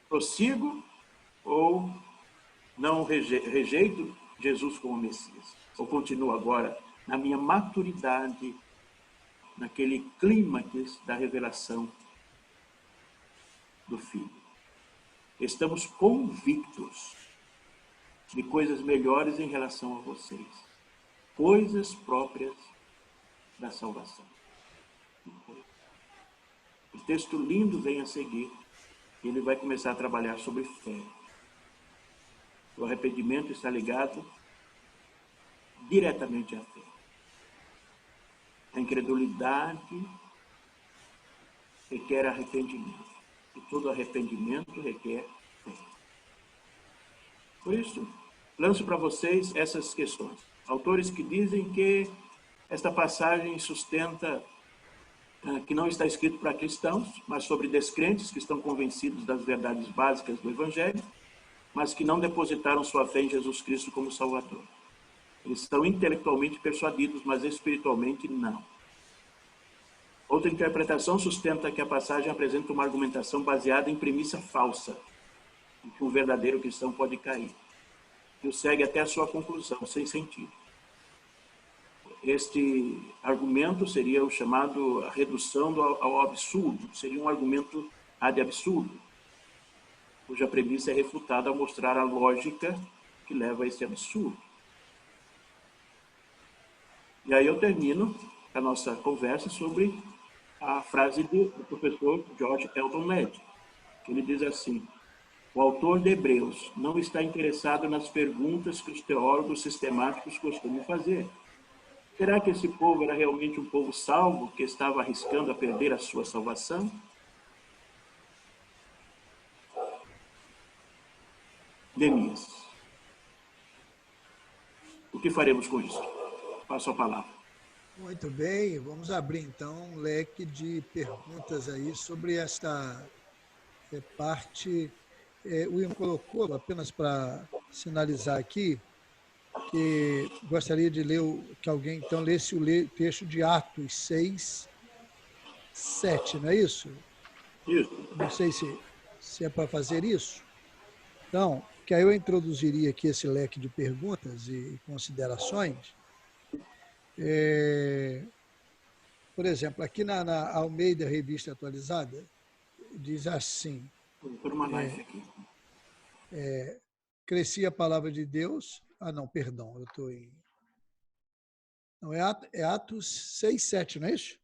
[SPEAKER 3] prossigo ou não rejeito Jesus como Messias, ou continuo agora na minha maturidade, naquele clímax da revelação do Filho. Estamos convictos de coisas melhores em relação a vocês, coisas próprias da salvação. O texto lindo vem a seguir, e ele vai começar a trabalhar sobre fé. O arrependimento está ligado diretamente à fé. A incredulidade requer arrependimento, e todo arrependimento requer fé. Por isso, lanço para vocês essas questões. Autores que dizem que esta passagem sustenta que não está escrito para cristãos, mas sobre descrentes que estão convencidos das verdades básicas do Evangelho, mas que não depositaram sua fé em Jesus Cristo como Salvador. Eles estão intelectualmente persuadidos, mas espiritualmente não. Outra interpretação sustenta que a passagem apresenta uma argumentação baseada em premissa falsa, em que um verdadeiro cristão pode cair, e o segue até a sua conclusão, sem sentido. Este argumento seria o chamado a redução ao absurdo, seria um argumento ad absurdo, cuja premissa é refutada ao mostrar a lógica que leva a esse absurdo. E aí eu termino a nossa conversa sobre a frase do professor George Elton Led, que ele diz assim: o autor de Hebreus não está interessado nas perguntas que os teólogos sistemáticos costumam fazer. Será que esse povo era realmente um povo salvo que estava arriscando a perder a sua salvação? Neemias. O que faremos com isso? Passo a palavra.
[SPEAKER 1] Muito bem, vamos abrir então um leque de perguntas aí sobre esta parte. O William colocou, apenas para sinalizar aqui, que gostaria de ler, que alguém então lesse o texto de Atos 6, 7, não é isso?
[SPEAKER 3] Isso.
[SPEAKER 1] Não sei se é para fazer isso. Então, que aí eu introduziria aqui esse leque de perguntas e considerações. Por exemplo, aqui na Almeida Revista Atualizada, diz assim, crescia a palavra de Deus... não, perdão, eu estou em... Não, é Atos 6, 7, não é isso?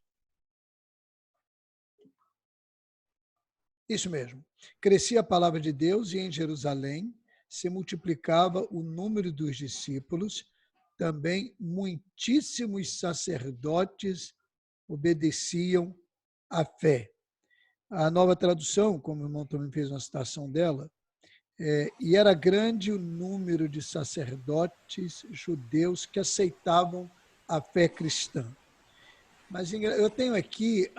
[SPEAKER 1] Isso mesmo. Crescia a palavra de Deus e em Jerusalém se multiplicava o número dos discípulos, também muitíssimos sacerdotes obedeciam à fé. A Nova Tradução, como o irmão também fez uma citação dela, e era grande o número de sacerdotes judeus que aceitavam a fé cristã. Mas eu tenho aqui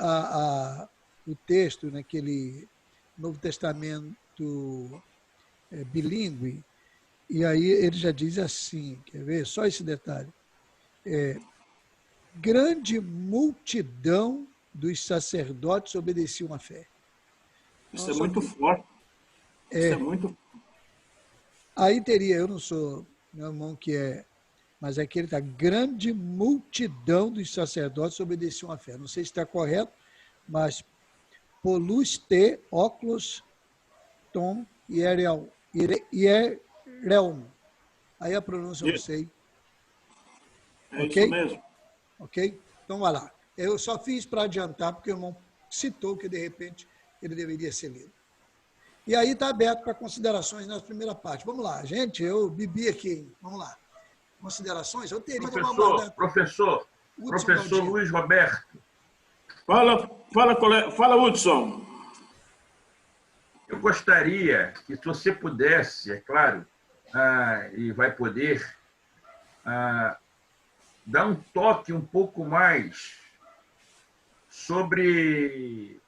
[SPEAKER 1] o texto naquele Novo Testamento bilíngue, e aí ele já diz assim, quer ver? Só esse detalhe. Grande multidão dos sacerdotes obedeciam à fé.
[SPEAKER 3] Isso é muito forte. Isso é muito.
[SPEAKER 1] Aí teria, eu não sou meu irmão que é, mas aqui ele está, grande multidão dos sacerdotes obedeciam à fé. Não sei se está correto, mas polus te, óculos, tom, ierelm. Aí a pronúncia eu não sei.
[SPEAKER 3] É okay? Isso mesmo.
[SPEAKER 1] Ok? Então, vai lá. Eu só fiz para adiantar, porque o irmão citou que, de repente, ele deveria ser lido. E aí está aberto para considerações na primeira parte. Vamos lá, gente, eu bebi aqui. Vamos lá. considerações? Eu teria uma
[SPEAKER 2] Professor Luiz Roberto.
[SPEAKER 3] Fala, Hudson.
[SPEAKER 2] Eu gostaria que, se você pudesse, é claro, e vai poder, dar um toque um pouco mais sobre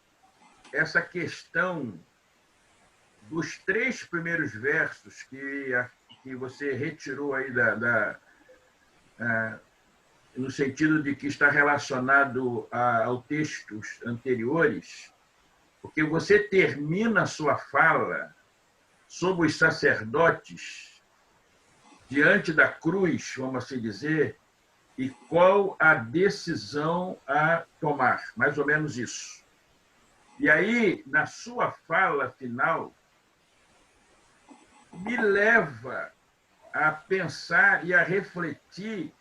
[SPEAKER 2] essa questão dos 3 primeiros versos que você retirou aí no sentido de que está relacionado aos textos anteriores, porque você termina a sua fala sobre os sacerdotes diante da cruz, vamos assim dizer, e qual a decisão a tomar, mais ou menos isso. E aí, na sua fala final, me leva a pensar e a refletir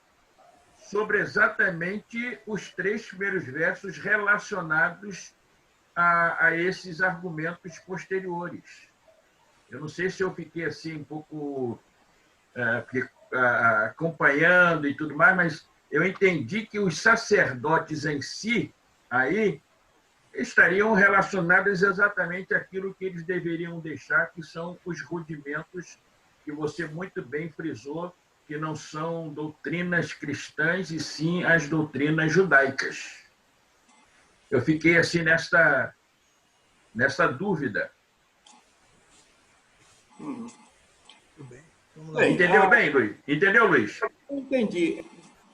[SPEAKER 2] sobre exatamente os 3 primeiros versos relacionados a esses argumentos posteriores. Eu não sei se eu fiquei assim um pouco acompanhando e tudo mais, mas eu entendi que os sacerdotes em si aí estariam relacionados exatamente àquilo que eles deveriam deixar, que são os rudimentos que você muito bem frisou, que não são doutrinas cristãs, e sim as doutrinas judaicas. Eu fiquei assim nessa dúvida.
[SPEAKER 1] Muito bem.
[SPEAKER 2] Entendeu bem, Luiz? Entendeu, Luiz?
[SPEAKER 3] Entendi.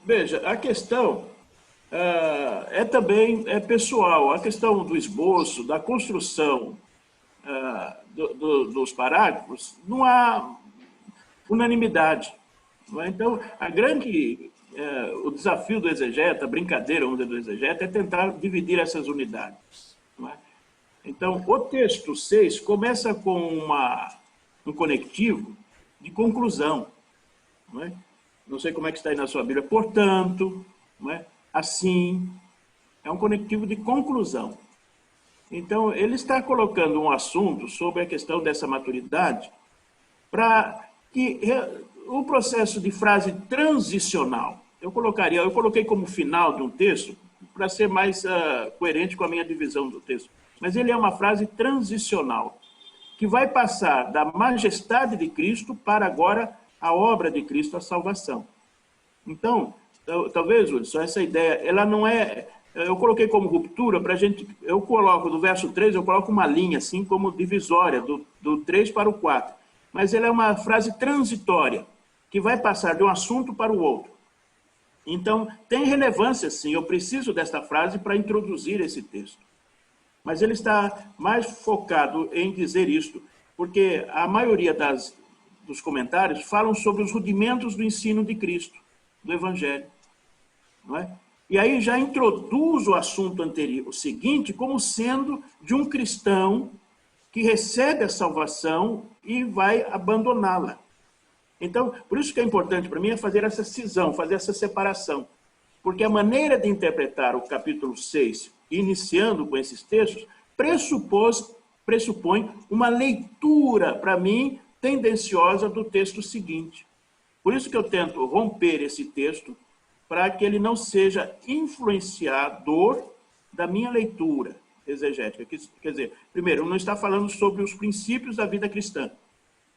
[SPEAKER 3] Veja, a questão também pessoal. A questão do esboço, da construção dos parágrafos, não há unanimidade. Não é? Então, o desafio do exegeta, a brincadeira do exegeta, é tentar dividir essas unidades. Não é? Então, o texto 6 começa com um conectivo de conclusão. Não é? Não sei como é que está aí na sua Bíblia. Portanto, não é? Assim, é um conectivo de conclusão. Então, ele está colocando um assunto sobre a questão dessa maturidade para que o processo de frase transicional, eu coloquei como final de um texto para ser mais coerente com a minha divisão do texto, mas ele é uma frase transicional, que vai passar da majestade de Cristo para agora a obra de Cristo, a salvação. Então, talvez, Hudson, essa ideia, ela não é... Eu coloquei como ruptura para a gente... Eu coloco, do verso 3, eu coloco uma linha, assim, como divisória, do 3 para o 4. Mas ela é uma frase transitória, que vai passar de um assunto para o outro. Então, tem relevância, sim, eu preciso desta frase para introduzir esse texto. Mas ele está mais focado em dizer isto, porque a maioria dos comentários falam sobre os rudimentos do ensino de Cristo, do Evangelho. Não é? E aí já introduz o assunto anterior, o seguinte, como sendo de um cristão que recebe a salvação e vai abandoná-la. Então, por isso que é importante para mim é fazer essa cisão, fazer essa separação. Porque a maneira de interpretar o capítulo 6, iniciando com esses textos, pressupõe uma leitura, para mim, tendenciosa do texto seguinte. Por isso que eu tento romper esse texto, para que ele não seja influenciador da minha leitura exegética. Quer dizer, primeiro, não está falando sobre os princípios da vida cristã.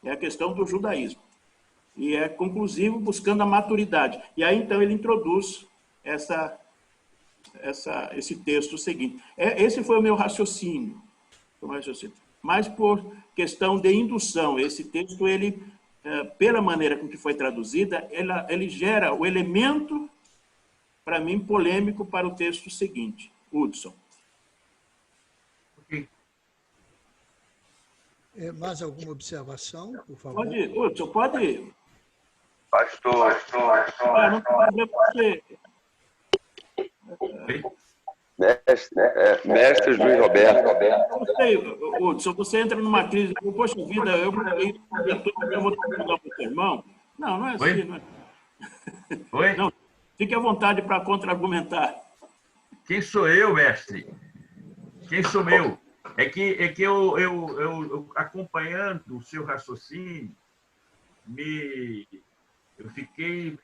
[SPEAKER 3] É a questão do judaísmo. E é conclusivo buscando a maturidade. E aí, então, ele introduz esse texto seguinte. Esse foi o meu raciocínio. Mas por questão de indução, esse texto, ele, pela maneira com que foi traduzida, ele gera o elemento, para mim, polêmico para o texto seguinte. Hudson.
[SPEAKER 1] Mais alguma observação, por favor?
[SPEAKER 3] Hudson, pode.
[SPEAKER 2] Pastor.
[SPEAKER 3] Não tem você.
[SPEAKER 4] Mestre Luiz Roberto.
[SPEAKER 3] Não sei, Hudson, você entra numa crise. Poxa vida, eu vou mudar para o seu irmão? Não é assim.
[SPEAKER 2] Oi?
[SPEAKER 3] Não é.
[SPEAKER 2] Oi?
[SPEAKER 3] Não, fique à vontade para contra-argumentar.
[SPEAKER 2] Quem sou eu, mestre? Quem sou eu? É que eu acompanhando o seu raciocínio,
[SPEAKER 3] eu fiquei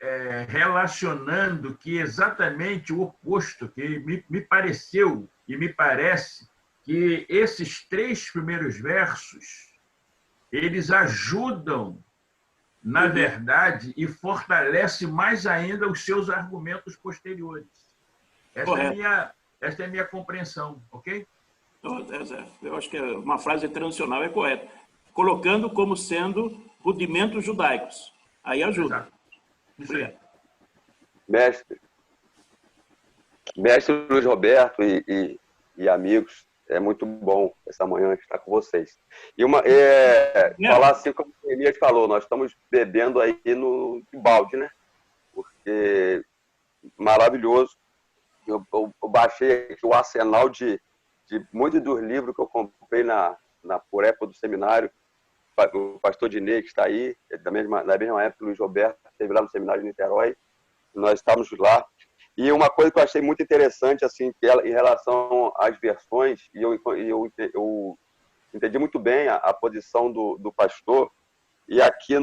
[SPEAKER 3] relacionando que exatamente o oposto, que me pareceu e me parece que esses 3 primeiros versos, eles ajudam, na verdade, e fortalecem mais ainda os seus argumentos posteriores. Esta é a minha compreensão, ok?
[SPEAKER 2] Eu acho que uma frase tradicional é correta. Colocando como sendo rudimentos judaicos. Aí ajuda.
[SPEAKER 3] Obrigado.
[SPEAKER 4] Mestre Luiz Roberto e amigos, é muito bom essa manhã estar com vocês. E falar assim como o Elias falou, nós estamos bebendo aí no balde, né? Porque maravilhoso. Eu baixei aqui o arsenal de muitos dos livros que eu comprei por época do seminário. O pastor Dinei, que está aí, da mesma época, o Luiz Roberto, esteve lá no seminário de Niterói. Nós estávamos lá. E uma coisa que eu achei muito interessante, assim, que em relação às versões, e eu entendi muito bem a posição do pastor, e aqui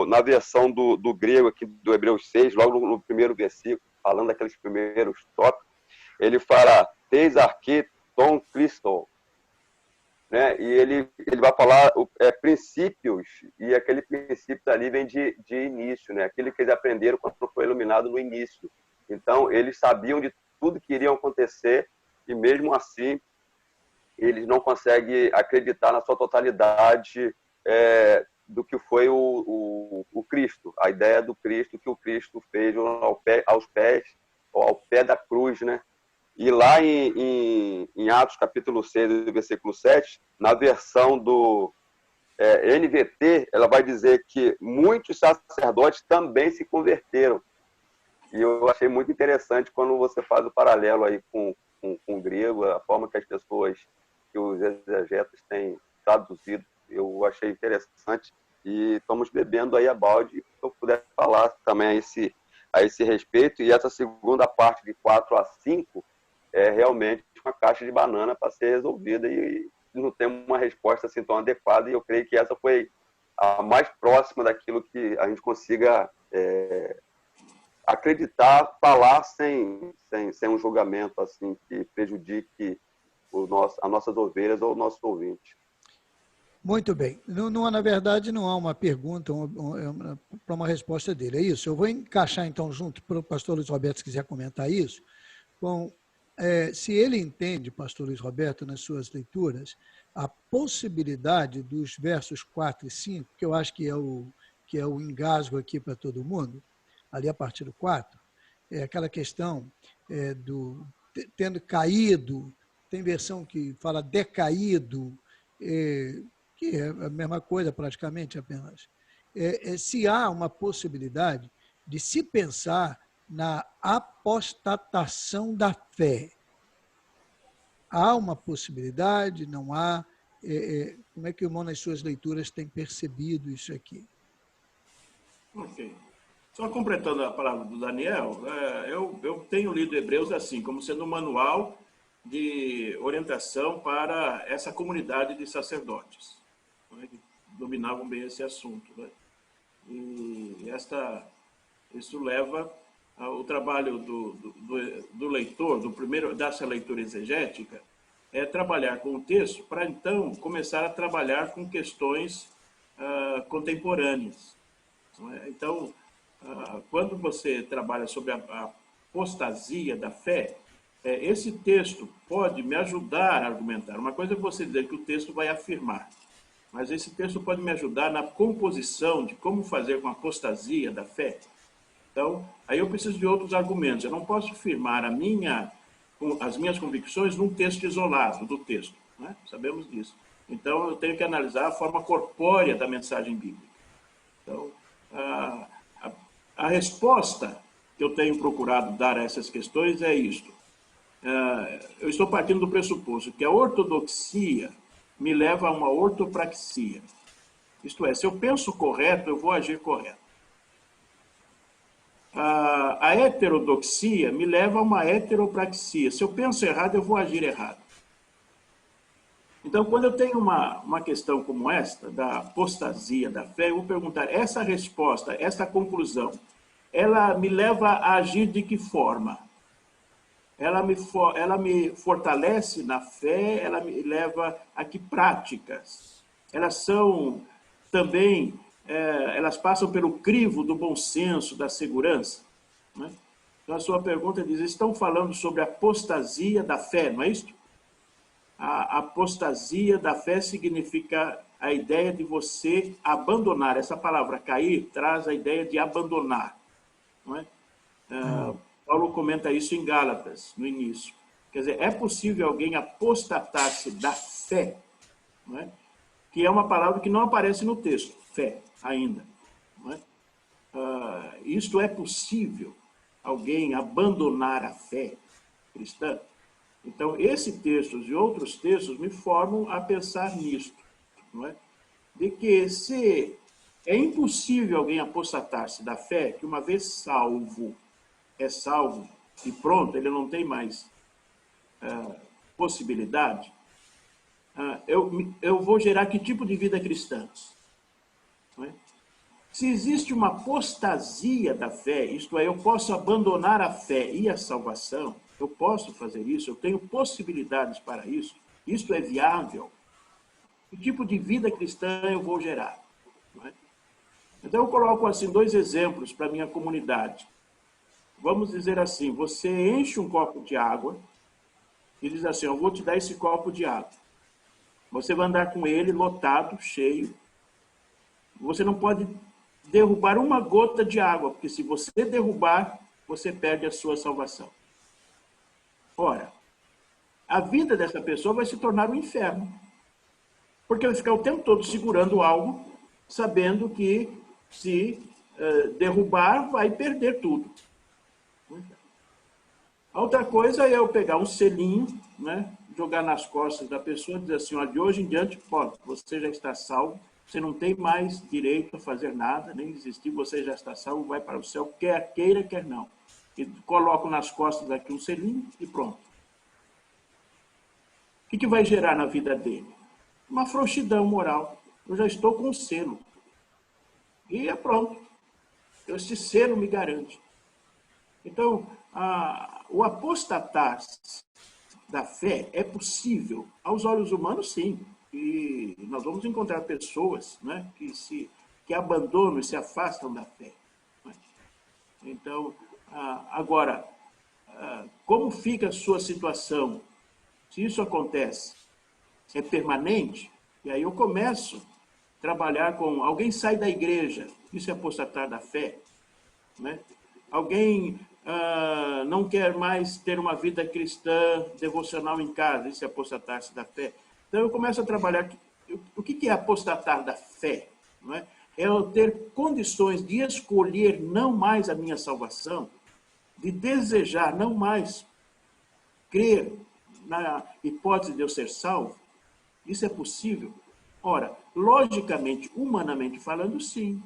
[SPEAKER 4] na versão do grego, aqui do Hebreus 6, logo no primeiro versículo, falando daqueles primeiros tópicos, ele fala, teis arque ton Christo, né? E ele vai falar princípios, e aquele princípio ali vem de início, né? Aquilo que eles aprenderam quando foi iluminado no início. Então, eles sabiam de tudo que iria acontecer, e mesmo assim, eles não conseguem acreditar na sua totalidade do que foi o Cristo, a ideia do Cristo, que o Cristo fez ao pé da cruz, né? E lá em Atos capítulo 6, versículo 7, na versão do NVT, ela vai dizer que muitos sacerdotes também se converteram. E eu achei muito interessante quando você faz o paralelo aí com o grego, a forma que as pessoas, que os exegetas têm traduzido. Eu achei interessante e estamos bebendo aí a balde. Se eu puder falar também a esse respeito. E essa segunda parte, de 4 a 5, é realmente uma caixa de banana para ser resolvida e não tem uma resposta assim tão adequada. E eu creio que essa foi a mais próxima daquilo que a gente consiga acreditar, falar sem um julgamento assim que prejudique as nossas ovelhas ou o nosso ouvinte.
[SPEAKER 1] Muito bem. Na verdade, não há uma pergunta para uma resposta dele. É isso. Eu vou encaixar, então, junto para o pastor Luiz Roberto, se quiser comentar isso. Bom, se ele entende, pastor Luiz Roberto, nas suas leituras, a possibilidade dos versos 4 e 5, que eu acho que é o engasgo aqui para todo mundo, ali a partir do 4, é aquela questão do tendo caído, tem versão que fala decaído, que é a mesma coisa praticamente apenas. Se há uma possibilidade de se pensar na apostatação da fé. Há uma possibilidade, não há? Como é que o irmão, nas suas leituras, tem percebido isso aqui?
[SPEAKER 3] Ok. Só completando a palavra do Daniel, eu tenho lido Hebreus assim, como sendo um manual de orientação para essa comunidade de sacerdotes, né, que dominavam bem esse assunto. Né? E isso leva ao trabalho do leitor, dessa leitura exegética, trabalhar com o texto para, então, começar a trabalhar com questões contemporâneas. Então, quando você trabalha sobre a apostasia da fé, esse texto pode me ajudar a argumentar. Uma coisa é você dizer que o texto vai afirmar, mas esse texto pode me ajudar na composição de como fazer com a apostasia da fé. Então, aí eu preciso de outros argumentos. Eu não posso firmar as minhas convicções num texto isolado do texto. Né? Sabemos disso. Então, eu tenho que analisar a forma corpórea da mensagem bíblica. Então, a resposta que eu tenho procurado dar a essas questões é isto. Eu estou partindo do pressuposto que a ortodoxia me leva a uma ortopraxia. Isto é, se eu penso correto, eu vou agir correto. A heterodoxia me leva a uma heteropraxia. Se eu penso errado, eu vou agir errado. Então, quando eu tenho uma questão como esta, da apostasia da fé, eu vou perguntar, essa resposta, essa conclusão, ela me leva a agir de que forma? Ela me fortalece na fé, ela me leva a que práticas? Elas são também, elas passam pelo crivo do bom senso, da segurança, né? Então, a sua pergunta diz, estão falando sobre a apostasia da fé, não é isso? A apostasia da fé significa a ideia de você abandonar. Essa palavra cair traz a ideia de abandonar, não é? Paulo comenta isso em Gálatas, no início. Quer dizer, é possível alguém apostatar-se da fé, não é? Que é uma palavra que não aparece no texto, fé, ainda. Não é? Isto é possível, alguém abandonar a fé cristã? Então, esse texto e outros textos me formam a pensar nisto, não é? De que se é impossível alguém apostatar-se da fé, que uma vez salvo, é salvo e pronto, ele não tem mais possibilidade, eu vou gerar que tipo de vida cristã? Não é? Se existe uma apostasia da fé, isto é, eu posso abandonar a fé e a salvação, eu posso fazer isso, eu tenho possibilidades para isso, isto é viável, que tipo de vida cristã eu vou gerar? Não é? Então, eu coloco assim 2 exemplos para a minha comunidade. Vamos dizer assim, você enche um copo de água e diz assim, eu vou te dar esse copo de água. Você vai andar com ele lotado, cheio. Você não pode derrubar uma gota de água, porque se você derrubar, você perde a sua salvação. Ora, a vida dessa pessoa vai se tornar um inferno. Porque vai ficar o tempo todo segurando algo, sabendo que se derrubar, vai perder tudo. A outra coisa é eu pegar um selinho, né, jogar nas costas da pessoa e dizer assim, ó, de hoje em diante, pode, você já está salvo, você não tem mais direito a fazer nada, nem existir, você já está salvo, vai para o céu, quer queira, quer não. E coloco nas costas aqui um selinho e pronto. O que vai gerar na vida dele? Uma frouxidão moral. Eu já estou com o selo. E é pronto. Esse selo me garante. Então, o apostatar da fé é possível. Aos olhos humanos, sim. E nós vamos encontrar pessoas, né, que abandonam e se afastam da fé. Então, agora, como fica a sua situação? Se isso acontece, é permanente, e aí eu começo a trabalhar com... Alguém sai da igreja, isso é apostatar da fé, né? Alguém não quer mais ter uma vida cristã devocional em casa, isso é apostatar-se da fé. Então eu começo a trabalhar... O que é apostatar da fé? Não é? É eu ter condições de escolher não mais a minha salvação, de desejar não mais crer na hipótese de eu ser salvo. Isso é possível? Ora, logicamente, humanamente falando, sim.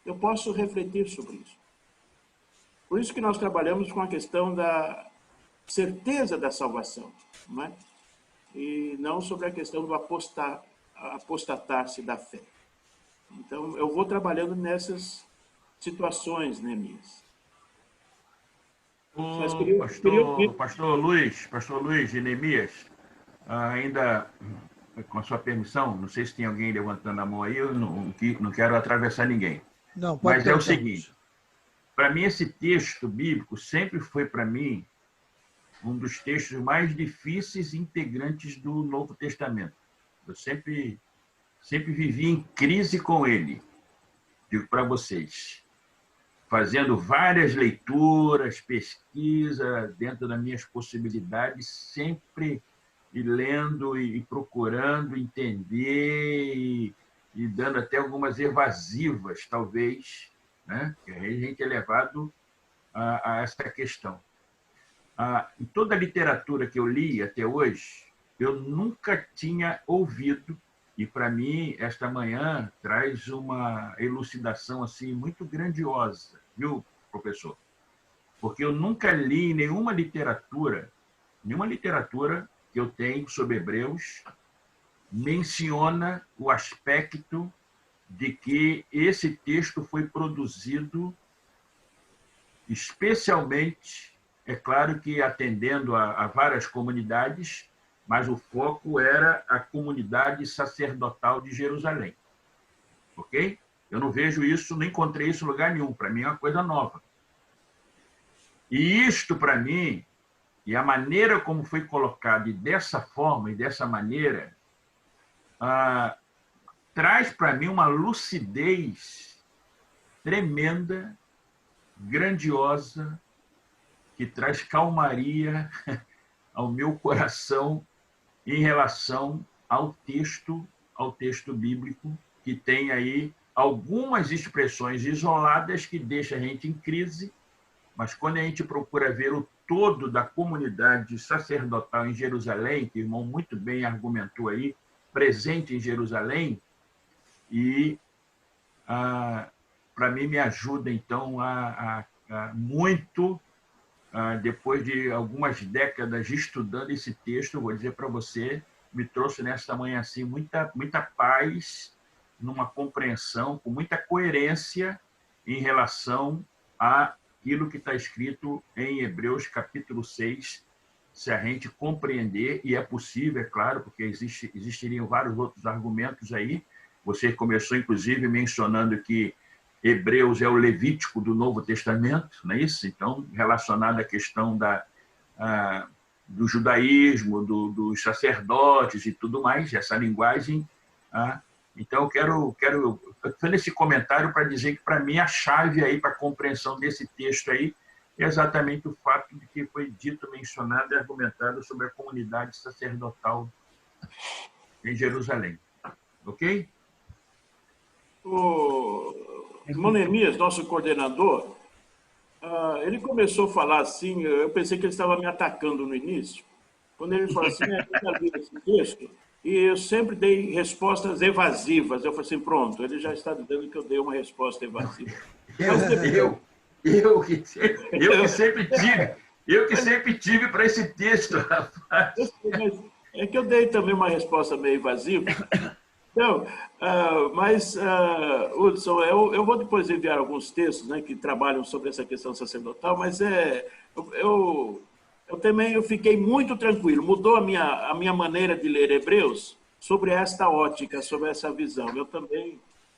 [SPEAKER 3] Eu posso refletir sobre isso. Por isso que nós trabalhamos com a questão da certeza da salvação, não é? E não sobre a questão do apostatar-se da fé. Então, eu vou trabalhando nessas situações, Neemias.
[SPEAKER 5] Pastor Luiz e Neemias, ainda com a sua permissão, não sei se tem alguém levantando a mão aí, eu não quero atravessar ninguém.
[SPEAKER 1] Não, pode
[SPEAKER 5] Mas é o seguinte, para mim esse texto bíblico sempre foi para mim um dos textos mais difíceis e integrantes do Novo Testamento. Eu sempre vivi em crise com ele, digo para vocês, fazendo várias leituras, pesquisa dentro das minhas possibilidades, sempre e lendo e procurando entender e dando até algumas evasivas, talvez, né? Que a gente é levado a essa questão. Em toda a literatura que eu li até hoje, eu nunca tinha ouvido, e para mim esta manhã traz uma elucidação assim muito grandiosa, viu, professor? Porque eu nunca li nenhuma literatura que eu tenho sobre Hebreus, menciona o aspecto de que esse texto foi produzido especialmente, é claro que atendendo a várias comunidades, mas o foco era a comunidade sacerdotal de Jerusalém. Ok? Eu não vejo isso, não encontrei isso em lugar nenhum. Para mim é uma coisa nova. E isto, para mim, e a maneira como foi colocado, e dessa forma e dessa maneira, traz para mim uma lucidez tremenda, grandiosa, que traz calmaria ao meu coração em relação ao texto bíblico, que tem aí algumas expressões isoladas que deixam a gente em crise, mas quando a gente procura ver o todo da comunidade sacerdotal em Jerusalém, que o irmão muito bem argumentou aí, presente em Jerusalém, e para mim me ajuda, então, muito, depois de algumas décadas estudando esse texto, eu vou dizer para você, me trouxe nesta manhã assim, muita paz, numa compreensão, com muita coerência em relação àquilo que está escrito em Hebreus capítulo 6, se a gente compreender, e é possível, é claro, porque existiriam vários outros argumentos aí. Você começou, inclusive, mencionando que Hebreus é o Levítico do Novo Testamento, não é isso? Então, relacionado à questão do judaísmo, dos sacerdotes e tudo mais, essa linguagem. Então, eu quero fazer esse comentário para dizer que, para mim, a chave aí para a compreensão desse texto aí é exatamente o fato de que foi dito, mencionado e argumentado sobre a comunidade sacerdotal em Jerusalém. Ok?
[SPEAKER 3] O irmão Neemias, nosso coordenador, ele começou a falar assim, eu pensei que ele estava me atacando no início, quando ele falou assim, eu já li esse texto, e eu sempre dei respostas evasivas. Eu falei assim, pronto, ele já está dizendo que eu dei uma resposta evasiva.
[SPEAKER 5] Eu que sempre tive para esse texto, rapaz.
[SPEAKER 3] É que eu dei também uma resposta meio evasiva. Então, Hudson, eu vou depois enviar alguns textos, né, que trabalham sobre essa questão sacerdotal, mas eu também fiquei muito tranquilo. Mudou a minha maneira de ler Hebreus sobre esta ótica, sobre essa visão.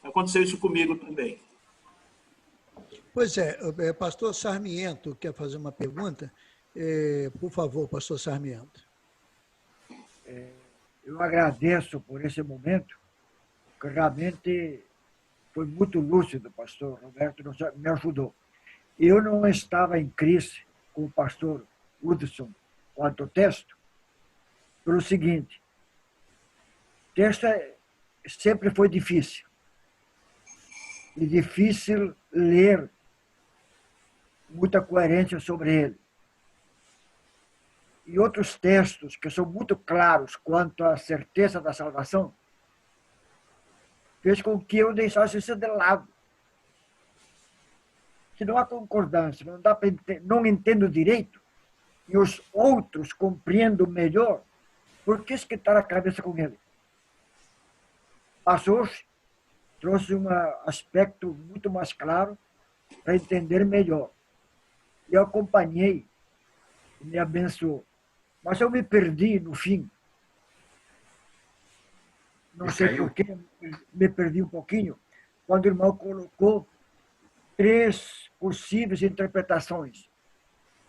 [SPEAKER 3] Aconteceu isso comigo também.
[SPEAKER 1] Pois pastor Sarmiento quer fazer uma pergunta? Por favor, pastor Sarmiento.
[SPEAKER 6] Eu agradeço por esse momento, que realmente foi muito lúcido, pastor Roberto, me ajudou. Eu não estava em crise com o pastor Hudson quanto ao texto, pelo seguinte: o texto sempre foi difícil. E difícil ler muita coerência sobre ele. E outros textos que são muito claros quanto à certeza da salvação, fez com que eu deixasse isso de lado. Se não há concordância, não entendo direito, e os outros compreendem melhor, por que esquentar a cabeça com ele? Mas hoje trouxe um aspecto muito mais claro para entender melhor. Eu acompanhei, me abençoou. Mas eu me perdi no fim. Não sei por que, me perdi um pouquinho, quando o irmão colocou 3 possíveis interpretações.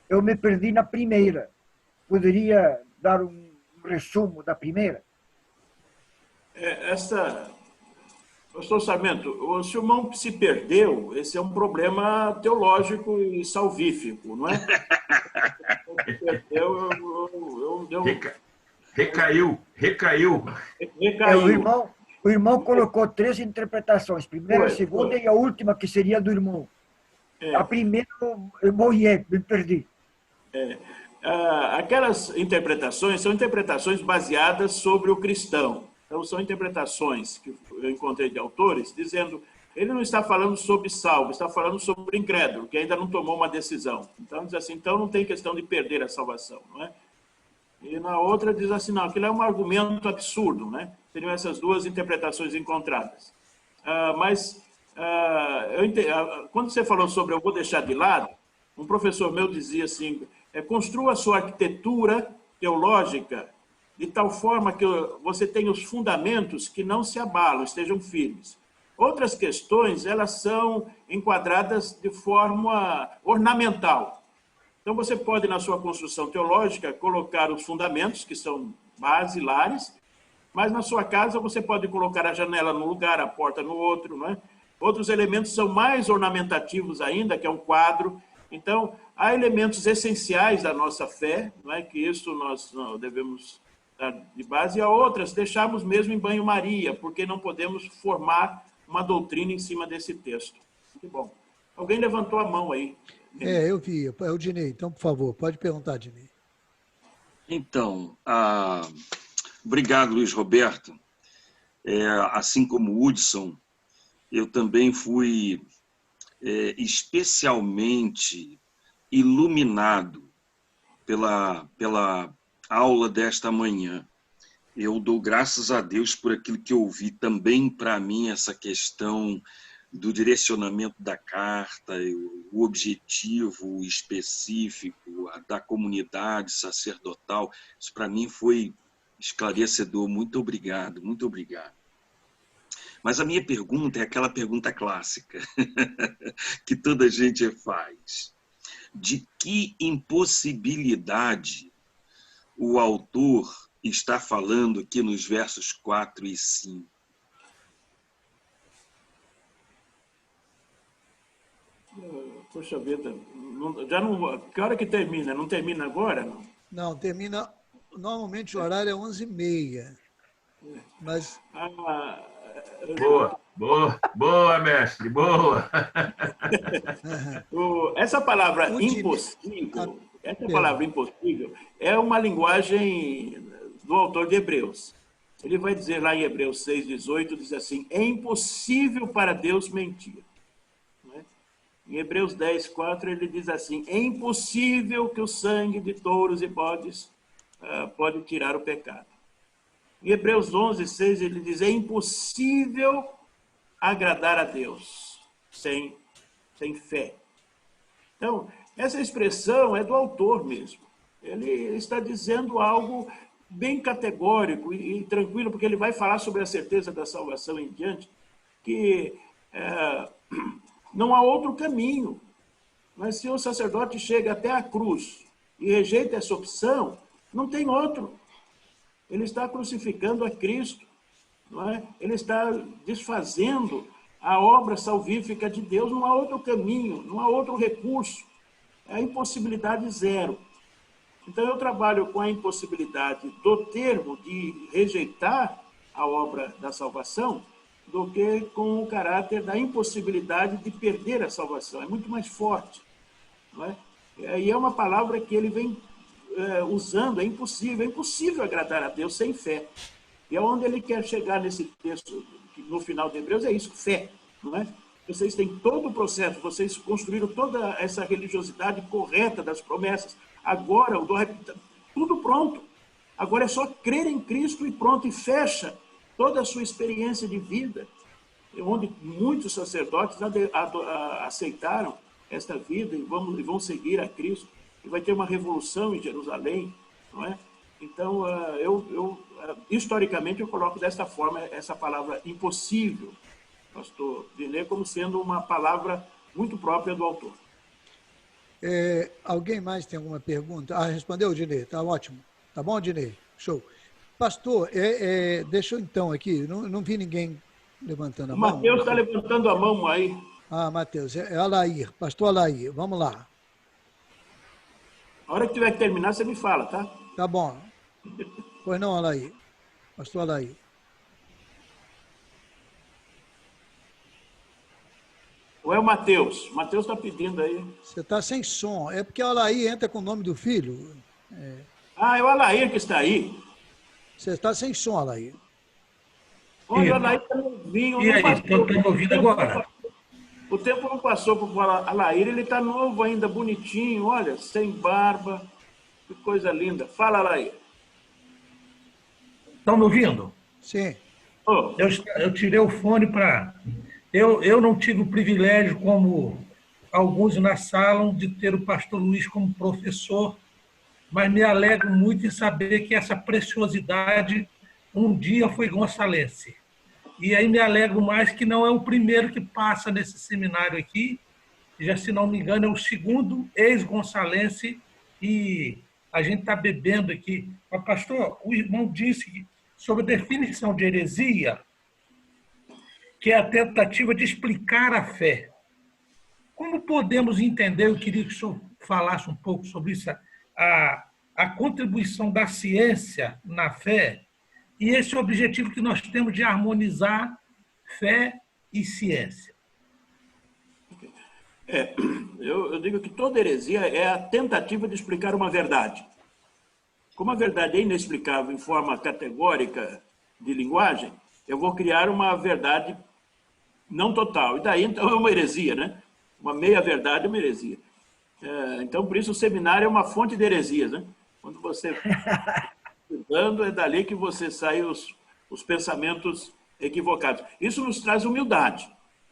[SPEAKER 6] Eu me perdi na primeira. Poderia dar um resumo da primeira?
[SPEAKER 3] Pastor Sarmiento, se o irmão se perdeu, esse é um problema teológico e salvífico, não é?
[SPEAKER 5] Recaiu.
[SPEAKER 6] O irmão colocou 3 interpretações, primeira, segunda e a última, que seria do irmão. A primeira, eu morri, me perdi.
[SPEAKER 3] Aquelas interpretações são interpretações baseadas sobre o cristão. Então, são interpretações que eu encontrei de autores dizendo ele não está falando sobre salvo, está falando sobre incrédulo, que ainda não tomou uma decisão. Então, diz assim, então não tem questão de perder a salvação, não é? E na outra diz assim, não, aquilo é um argumento absurdo, né? Seriam essas duas interpretações encontradas. Quando você falou sobre eu vou deixar de lado, um professor meu dizia assim, construa a sua arquitetura teológica de tal forma que você tenha os fundamentos que não se abalam, estejam firmes. Outras questões, elas são enquadradas de forma ornamental. Então, você pode, na sua construção teológica, colocar os fundamentos, que são basilares, mas na sua casa você pode colocar a janela num lugar, a porta no outro, não é? Outros elementos são mais ornamentativos ainda, que é um quadro. Então, há elementos essenciais da nossa fé, não é? Que isso nós devemos dar de base, e a outras deixarmos mesmo em banho-maria, porque não podemos formar uma doutrina em cima desse texto. Que bom. Alguém levantou a mão aí.
[SPEAKER 1] Eu vi. É o Dinei. Então, por favor, pode perguntar, Dinei.
[SPEAKER 7] Então, obrigado, Luiz Roberto. Assim como o Hudson, eu também fui especialmente iluminado pela aula desta manhã. Eu dou graças a Deus por aquilo que eu ouvi também para mim, essa questão do direcionamento da carta, o objetivo específico da comunidade sacerdotal. Isso para mim foi esclarecedor. Muito obrigado, muito obrigado. Mas a minha pergunta é aquela pergunta clássica que toda gente faz. De que impossibilidade o autor está falando aqui nos versos 4 e 5?
[SPEAKER 3] Poxa vida, que hora que termina? Não termina agora? Não,
[SPEAKER 1] não termina... Normalmente o horário é 11h30. Mas...
[SPEAKER 5] Boa, mestre, boa.
[SPEAKER 3] Essa palavra impossível, é uma linguagem do autor de Hebreus. Ele vai dizer lá em Hebreus 6:18, diz assim, é impossível para Deus mentir. Em Hebreus 10:4 ele diz assim, é impossível que o sangue de touros e bodes pode tirar o pecado. Em Hebreus 11:6 ele diz, é impossível agradar a Deus sem fé. Então, essa expressão é do autor mesmo. Ele está dizendo algo bem categórico e tranquilo, porque ele vai falar sobre a certeza da salvação em diante, que não há outro caminho. Mas se o sacerdote chega até a cruz e rejeita essa opção, não tem outro. Ele está crucificando a Cristo, não é? Ele está desfazendo a obra salvífica de Deus, não há outro caminho, não há outro recurso. É a impossibilidade zero. Então, eu trabalho com a impossibilidade do termo de rejeitar a obra da salvação do que com o caráter da impossibilidade de perder a salvação. É muito mais forte. Não é? E é uma palavra que ele vem usando, é impossível agradar a Deus sem fé. E aonde ele quer chegar nesse texto, no final de Hebreus, é isso, fé. Não é? Vocês têm todo o processo, vocês construíram toda essa religiosidade correta das promessas. Agora, tudo pronto. Agora é só crer em Cristo e pronto, e fecha toda a sua experiência de vida, onde muitos sacerdotes aceitaram esta vida e vão seguir a Cristo. E vai ter uma revolução em Jerusalém, não é? Então, historicamente, eu coloco desta forma essa palavra impossível, pastor Dinei, como sendo uma palavra muito própria do autor.
[SPEAKER 1] Alguém mais tem alguma pergunta? Respondeu, Dinei, tá ótimo. Tá bom, Dinei? Show. Pastor, deixa eu então aqui, não vi ninguém levantando a mão.
[SPEAKER 3] O Mateus está levantando a mão aí.
[SPEAKER 1] Mateus, é Alair, pastor Alair, vamos lá.
[SPEAKER 3] A hora que tiver que terminar, você me fala, tá?
[SPEAKER 1] Tá bom. Pois não, Alair. Pastor Alair.
[SPEAKER 3] Ou é o Mateus? O Mateus está pedindo aí.
[SPEAKER 1] Você está sem som. É porque o Alair entra com o nome do filho.
[SPEAKER 3] É o Alair que está aí.
[SPEAKER 1] Você está sem som, Alair.
[SPEAKER 3] Olha, o Alair está novinho.
[SPEAKER 8] E aí, estão me ouvindo agora?
[SPEAKER 3] O tempo não passou para o Alair, ele está novo ainda, bonitinho, olha, sem barba. Que coisa linda. Fala, Alair.
[SPEAKER 8] Estão me ouvindo?
[SPEAKER 1] Sim.
[SPEAKER 8] Eu tirei o fone para... Eu não tive o privilégio, como alguns na sala, de ter o pastor Luiz como professor, mas me alegro muito em saber que essa preciosidade um dia foi gonçalense. E aí me alegro mais que não é o primeiro que passa nesse seminário aqui, já, se não me engano, é o segundo ex-gonçalense, e a gente está bebendo aqui. Mas, pastor, o irmão disse sobre a definição de heresia, que é a tentativa de explicar a fé. Como podemos entender, eu queria que o senhor falasse um pouco sobre isso, a contribuição da ciência na fé e esse objetivo que nós temos de harmonizar fé e ciência.
[SPEAKER 3] Eu digo que toda heresia é a tentativa de explicar uma verdade. Como a verdade é inexplicável em forma categórica de linguagem, eu vou criar uma verdade não total. E daí, então, é uma heresia, né? Uma meia-verdade é uma heresia. Então, por isso, o seminário é uma fonte de heresias, né? Quando você está estudando, é dali que você sai os pensamentos equivocados. Isso nos traz humildade,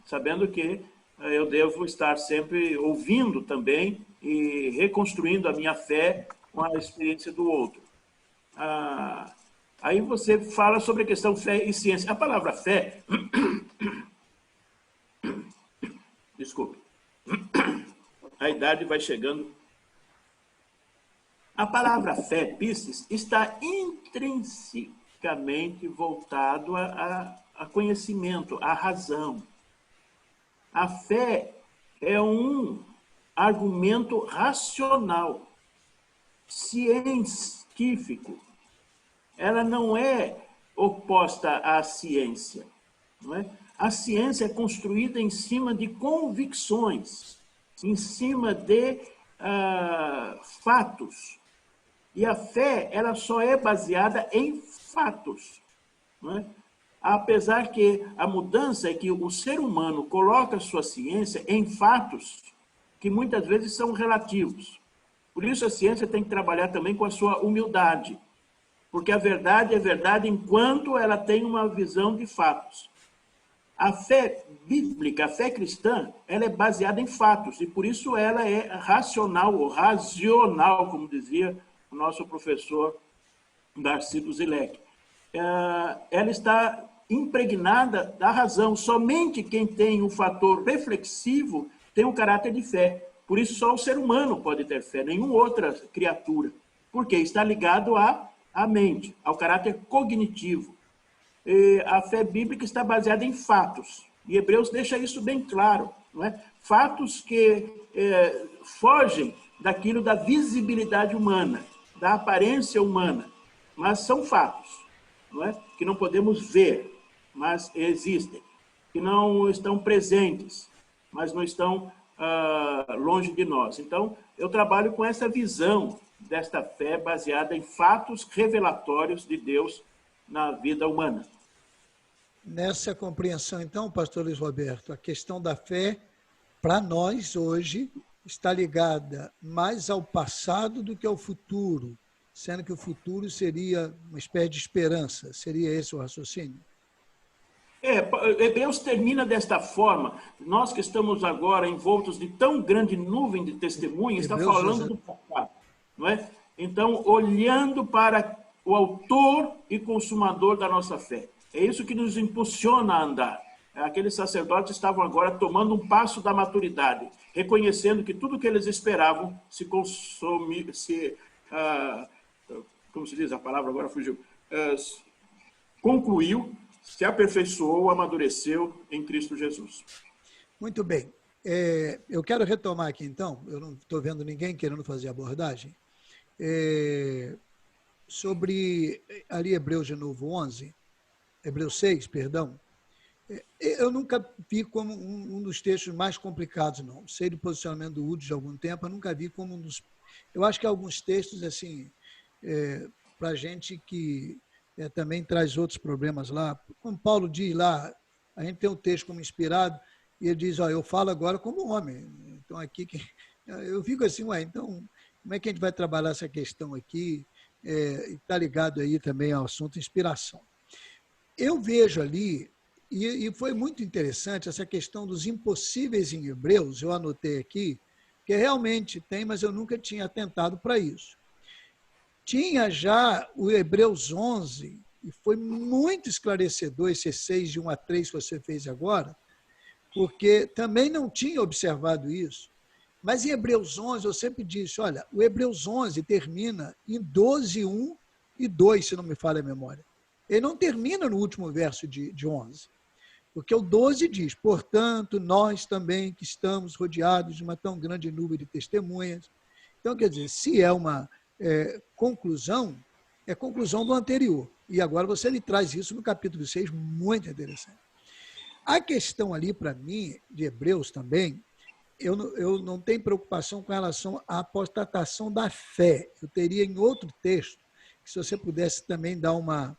[SPEAKER 3] sabendo que eu devo estar sempre ouvindo também e reconstruindo a minha fé com a experiência do outro. Aí você fala sobre a questão fé e ciência. A palavra fé... Desculpe. A idade vai chegando. A palavra fé, piscis, está intrinsecamente voltado a conhecimento, a razão. A fé é um argumento racional, científico. Ela não é oposta à ciência, não é? A ciência é construída em cima de convicções, em cima de fatos. E a fé, ela só é baseada em fatos, não é? Apesar que a mudança é que o ser humano coloca a sua ciência em fatos que muitas vezes são relativos. Por isso a ciência tem que trabalhar também com a sua humildade, porque a verdade é verdade enquanto ela tem uma visão de fatos. A fé bíblica, a fé cristã, ela é baseada em fatos, e por isso ela é racional, ou racional, como dizia o nosso professor Darcy Zilek. Ela está impregnada da razão. Somente quem tem um fator reflexivo tem um caráter de fé. Por isso só o ser humano pode ter fé, nenhuma outra criatura. Porque está ligado à mente, ao caráter cognitivo. A fé bíblica está baseada em fatos. E Hebreus deixa isso bem claro, não é? Fatos que fogem daquilo da visibilidade humana, da aparência humana, mas são fatos, não é? Que não podemos ver, mas existem, que não estão presentes, mas não estão longe de nós. Então, eu trabalho com essa visão desta fé baseada em fatos revelatórios de Deus na vida humana.
[SPEAKER 1] Nessa compreensão, então, pastor Luiz Roberto, a questão da fé, para nós hoje, está ligada mais ao passado do que ao futuro, sendo que o futuro seria uma espécie de esperança. Seria esse o raciocínio?
[SPEAKER 3] Hebreus termina desta forma. Nós que estamos agora envoltos de tão grande nuvem de testemunhas, está falando do passado, não é? Então, olhando para o autor e consumador da nossa fé. É isso que nos impulsiona a andar. Aqueles sacerdotes estavam agora tomando um passo da maturidade, reconhecendo que tudo que eles esperavam como se diz a palavra, agora fugiu, concluiu, se aperfeiçoou, amadureceu em Cristo Jesus.
[SPEAKER 1] Muito bem. Eu quero retomar aqui, então, eu não estou vendo ninguém querendo fazer abordagem, sobre ali Hebreus de novo 11, Hebreus 6, perdão. Eu nunca vi como um dos textos mais complicados, não. Sei do posicionamento do Udo de algum tempo, eu nunca vi como um dos... Eu acho que alguns textos, assim, para a gente que também traz outros problemas lá, como Paulo diz lá, a gente tem um texto como inspirado, e ele diz, eu falo agora como homem. Então, aqui, eu fico assim, então, como é que a gente vai trabalhar essa questão aqui? está ligado aí também ao assunto inspiração. Eu vejo ali, e foi muito interessante essa questão dos impossíveis em Hebreus, eu anotei aqui, que realmente tem, mas eu nunca tinha atentado para isso. Tinha já o Hebreus 11, e foi muito esclarecedor esse 6 de 1 a 3 que você fez agora, porque também não tinha observado isso. Mas em Hebreus 11, eu sempre disse, olha, o Hebreus 11 termina em 12, 1 e 2, se não me falha a memória. Ele não termina no último verso de 11. Porque o 12 diz, portanto, nós também que estamos rodeados de uma tão grande nuvem de testemunhas. Então, quer dizer, se é uma conclusão, é conclusão do anterior. E agora você lhe traz isso no capítulo 6, muito interessante. A questão ali, para mim, de Hebreus também, eu não tenho preocupação com relação à apostatação da fé. Eu teria em outro texto, que se você pudesse também dar uma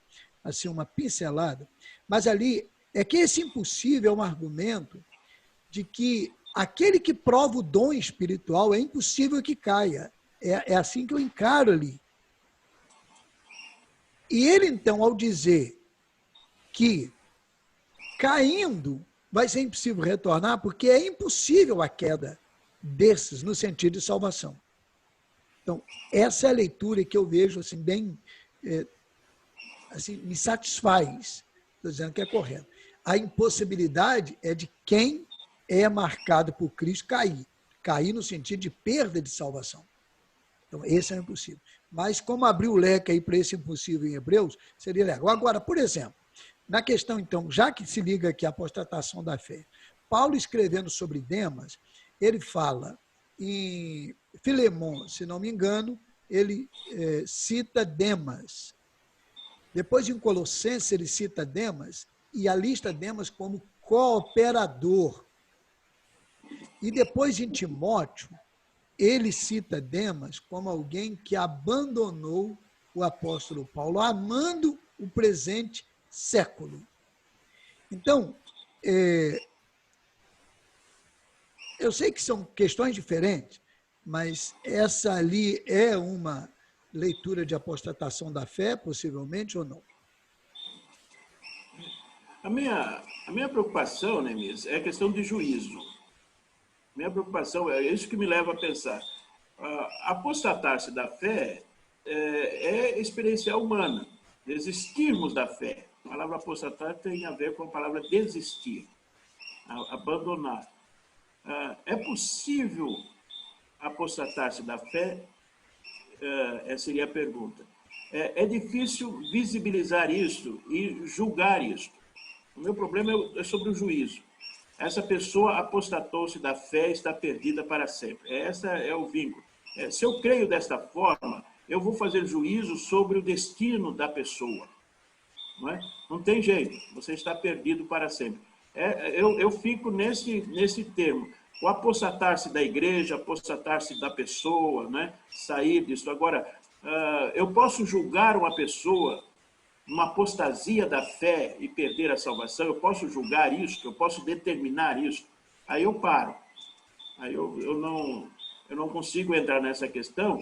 [SPEAKER 1] pincelada, mas ali é que esse impossível é um argumento de que aquele que prova o dom espiritual é impossível que caia. É assim que eu encaro ali. E ele, então, ao dizer que caindo vai ser impossível retornar, porque é impossível a queda desses no sentido de salvação. Então, essa é a leitura que eu vejo assim, bem, assim, me satisfaz. Estou dizendo que é correto. A impossibilidade é de quem é marcado por Cristo cair. Cair no sentido de perda de salvação. Então, esse é impossível. Mas como abrir o leque aí para esse impossível em Hebreus, seria legal. Agora, por exemplo, na questão, então, já que se liga aqui a apostatação da fé, Paulo escrevendo sobre Demas, ele fala em Filemon, se não me engano, ele cita Demas. Depois, em Colossenses, ele cita Demas e alista Demas como cooperador. E depois, em Timóteo, ele cita Demas como alguém que abandonou o apóstolo Paulo, amando o presente século. Então, eu sei que são questões diferentes, mas essa ali é uma leitura de apostatação da fé, possivelmente, ou não?
[SPEAKER 3] A minha preocupação, Neemias, é a questão de juízo. Minha preocupação é isso que me leva a pensar. Apostatar-se da fé é experiência humana, desistirmos da fé. A palavra apostatar tem a ver com a palavra desistir, abandonar. É possível apostatar-se da fé? Essa seria a pergunta. É difícil visibilizar isso e julgar isso. O meu problema é sobre o juízo. Essa pessoa apostatou-se da fé e está perdida para sempre. Esse é o vínculo. Se eu creio desta forma, eu vou fazer juízo sobre o destino da pessoa. Não é? Não tem jeito, você está perdido para sempre. Eu fico nesse termo. O apostatar-se da igreja, apostatar-se da pessoa, né? Sair disso. Agora, eu posso julgar uma pessoa uma apostasia da fé e perder a salvação, eu posso julgar isso, eu posso determinar isso, aí eu paro. Aí eu não consigo entrar nessa questão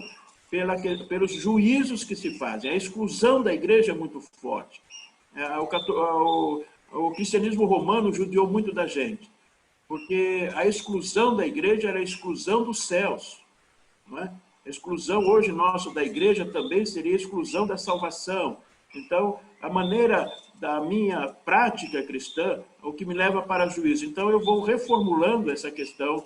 [SPEAKER 3] pelos juízos que se fazem. A exclusão da igreja é muito forte. O cristianismo romano judiou muito da gente, porque a exclusão da igreja era a exclusão dos céus. Não é? A exclusão hoje nossa da igreja também seria a exclusão da salvação. Então, a maneira da minha prática cristã, o que me leva para juízo. Então, eu vou reformulando essa questão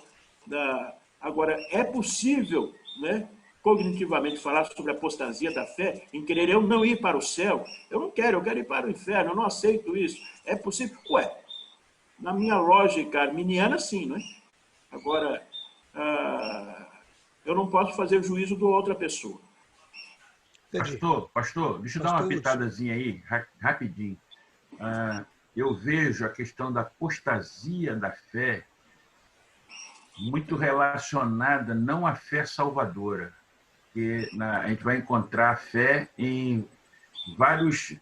[SPEAKER 3] Agora, é possível, né, cognitivamente falar sobre a apostasia da fé, em querer eu não ir para o céu? Eu não quero, eu quero ir para o inferno, eu não aceito isso. É possível? Ué, na minha lógica arminiana, sim, não é? Agora, eu não posso fazer juízo de outra pessoa.
[SPEAKER 5] Pastor, deixa eu dar uma pitadazinha aí, rapidinho. Eu vejo a questão da apostasia da fé muito relacionada não à fé salvadora, que a gente vai encontrar a fé em vários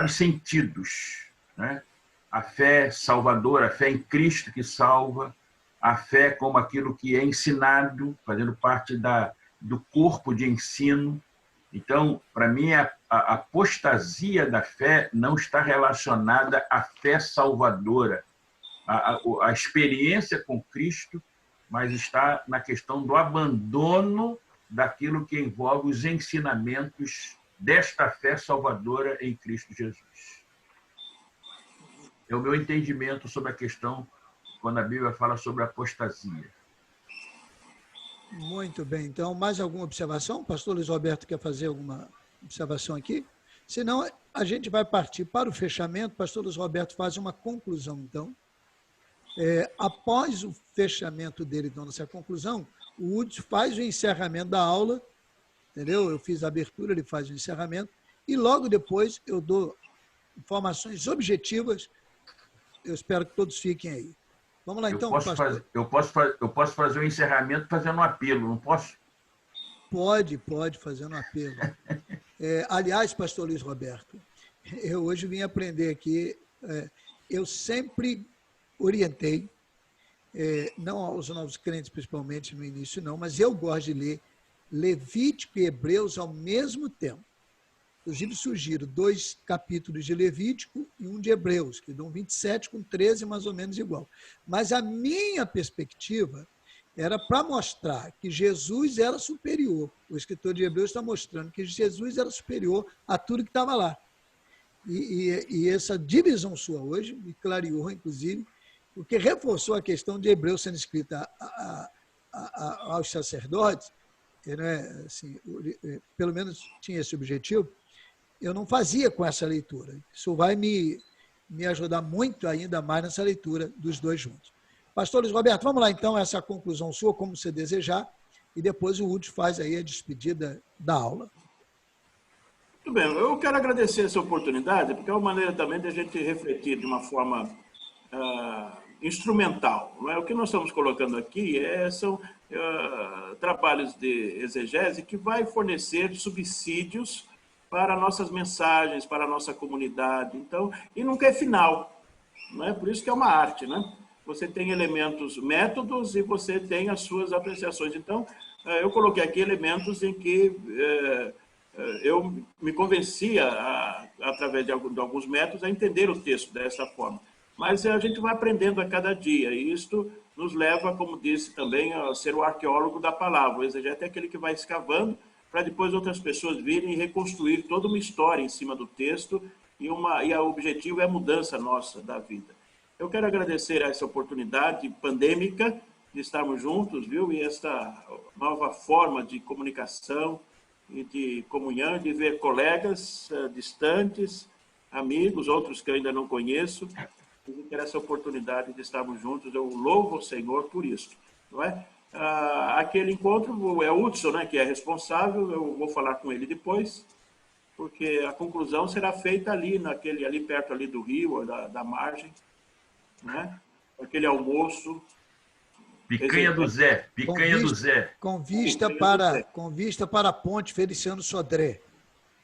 [SPEAKER 5] sentidos, né? A fé salvadora, a fé em Cristo que salva, a fé como aquilo que é ensinado, fazendo parte do corpo de ensino, Então, para mim, a apostasia da fé não está relacionada à fé salvadora, a experiência com Cristo, mas está na questão do abandono daquilo que envolve os ensinamentos desta fé salvadora em Cristo Jesus. É o meu entendimento sobre a questão quando a Bíblia fala sobre apostasia.
[SPEAKER 1] Muito bem. Então, mais alguma observação? O pastor Luiz Roberto quer fazer alguma observação aqui? Senão, a gente vai partir para o fechamento. O pastor Luiz Roberto faz uma conclusão, então. Após o fechamento dele, então, nessa conclusão, o Hudson faz o encerramento da aula, entendeu? Eu fiz a abertura, ele faz o encerramento, e logo depois eu dou informações objetivas. Eu espero que todos fiquem aí. Vamos lá, então, pastor.
[SPEAKER 5] Eu posso fazer o encerramento fazendo um apelo, não posso?
[SPEAKER 1] Pode fazer um apelo. Aliás, pastor Luiz Roberto, eu hoje vim aprender aqui, eu sempre orientei, não aos novos crentes, principalmente no início, não, mas eu gosto de ler Levítico e Hebreus ao mesmo tempo. Inclusive, sugiro 2 capítulos de Levítico e 1 de Hebreus, que dão 27 com 13, mais ou menos igual. Mas a minha perspectiva era para mostrar que Jesus era superior. O escritor de Hebreus está mostrando que Jesus era superior a tudo que estava lá. E essa divisão sua hoje me clareou, inclusive, porque reforçou a questão de Hebreus sendo escrita aos sacerdotes, né? Assim, pelo menos tinha esse objetivo. Eu não fazia com essa leitura. Isso vai me ajudar muito ainda mais nessa leitura dos dois juntos. Pastor Luiz Roberto, vamos lá então, essa conclusão sua, como você desejar, e depois o Hudson faz aí a despedida da aula.
[SPEAKER 3] Muito bem, eu quero agradecer essa oportunidade, porque é uma maneira também de a gente refletir de uma forma instrumental. Não é? O que nós estamos colocando aqui são trabalhos de exegese que vai fornecer subsídios para nossas mensagens, para a nossa comunidade. Então, e nunca é final, não é? Por isso que é uma arte, né? Você tem elementos, métodos, e você tem as suas apreciações. Então, eu coloquei aqui elementos em que eu me convencia, através de alguns métodos, a entender o texto dessa forma. Mas a gente vai aprendendo a cada dia, e isto nos leva, como disse também, a ser o arqueólogo da palavra. O exegeta é aquele que vai escavando, para depois outras pessoas virem e reconstruir toda uma história em cima do texto, e o objetivo é a mudança nossa da vida. Eu quero agradecer a essa oportunidade pandêmica de estarmos juntos, viu? E esta nova forma de comunicação e de comunhão, de ver colegas distantes, amigos, outros que eu ainda não conheço. Eu quero essa oportunidade de estarmos juntos. Eu louvo o Senhor por isso, não é? Aquele encontro é o Hudson, né, que é responsável. Eu vou falar com ele depois, porque a conclusão será feita ali perto ali do rio, da margem, né? Aquele almoço.
[SPEAKER 5] Picanha do Zé.
[SPEAKER 1] Com vista para a ponte Feliciano Sodré.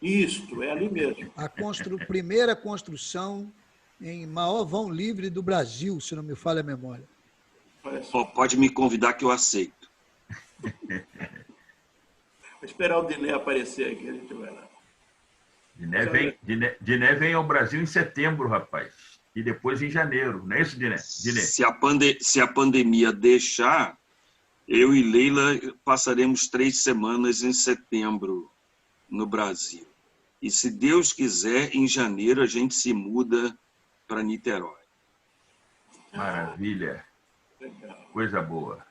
[SPEAKER 3] Isto, é ali mesmo.
[SPEAKER 1] Primeira construção em maior vão livre do Brasil, se não me falha a memória.
[SPEAKER 7] Pode me convidar que eu aceito.
[SPEAKER 3] Vou esperar o Diné aparecer aqui, a gente vai lá.
[SPEAKER 5] Diné vem ao Brasil em setembro, rapaz. E depois em janeiro. Não é isso, Diné?
[SPEAKER 7] Se a pandemia deixar, eu e Leila passaremos 3 semanas em setembro no Brasil. E se Deus quiser, em janeiro a gente se muda para Niterói.
[SPEAKER 5] Maravilha. Coisa boa.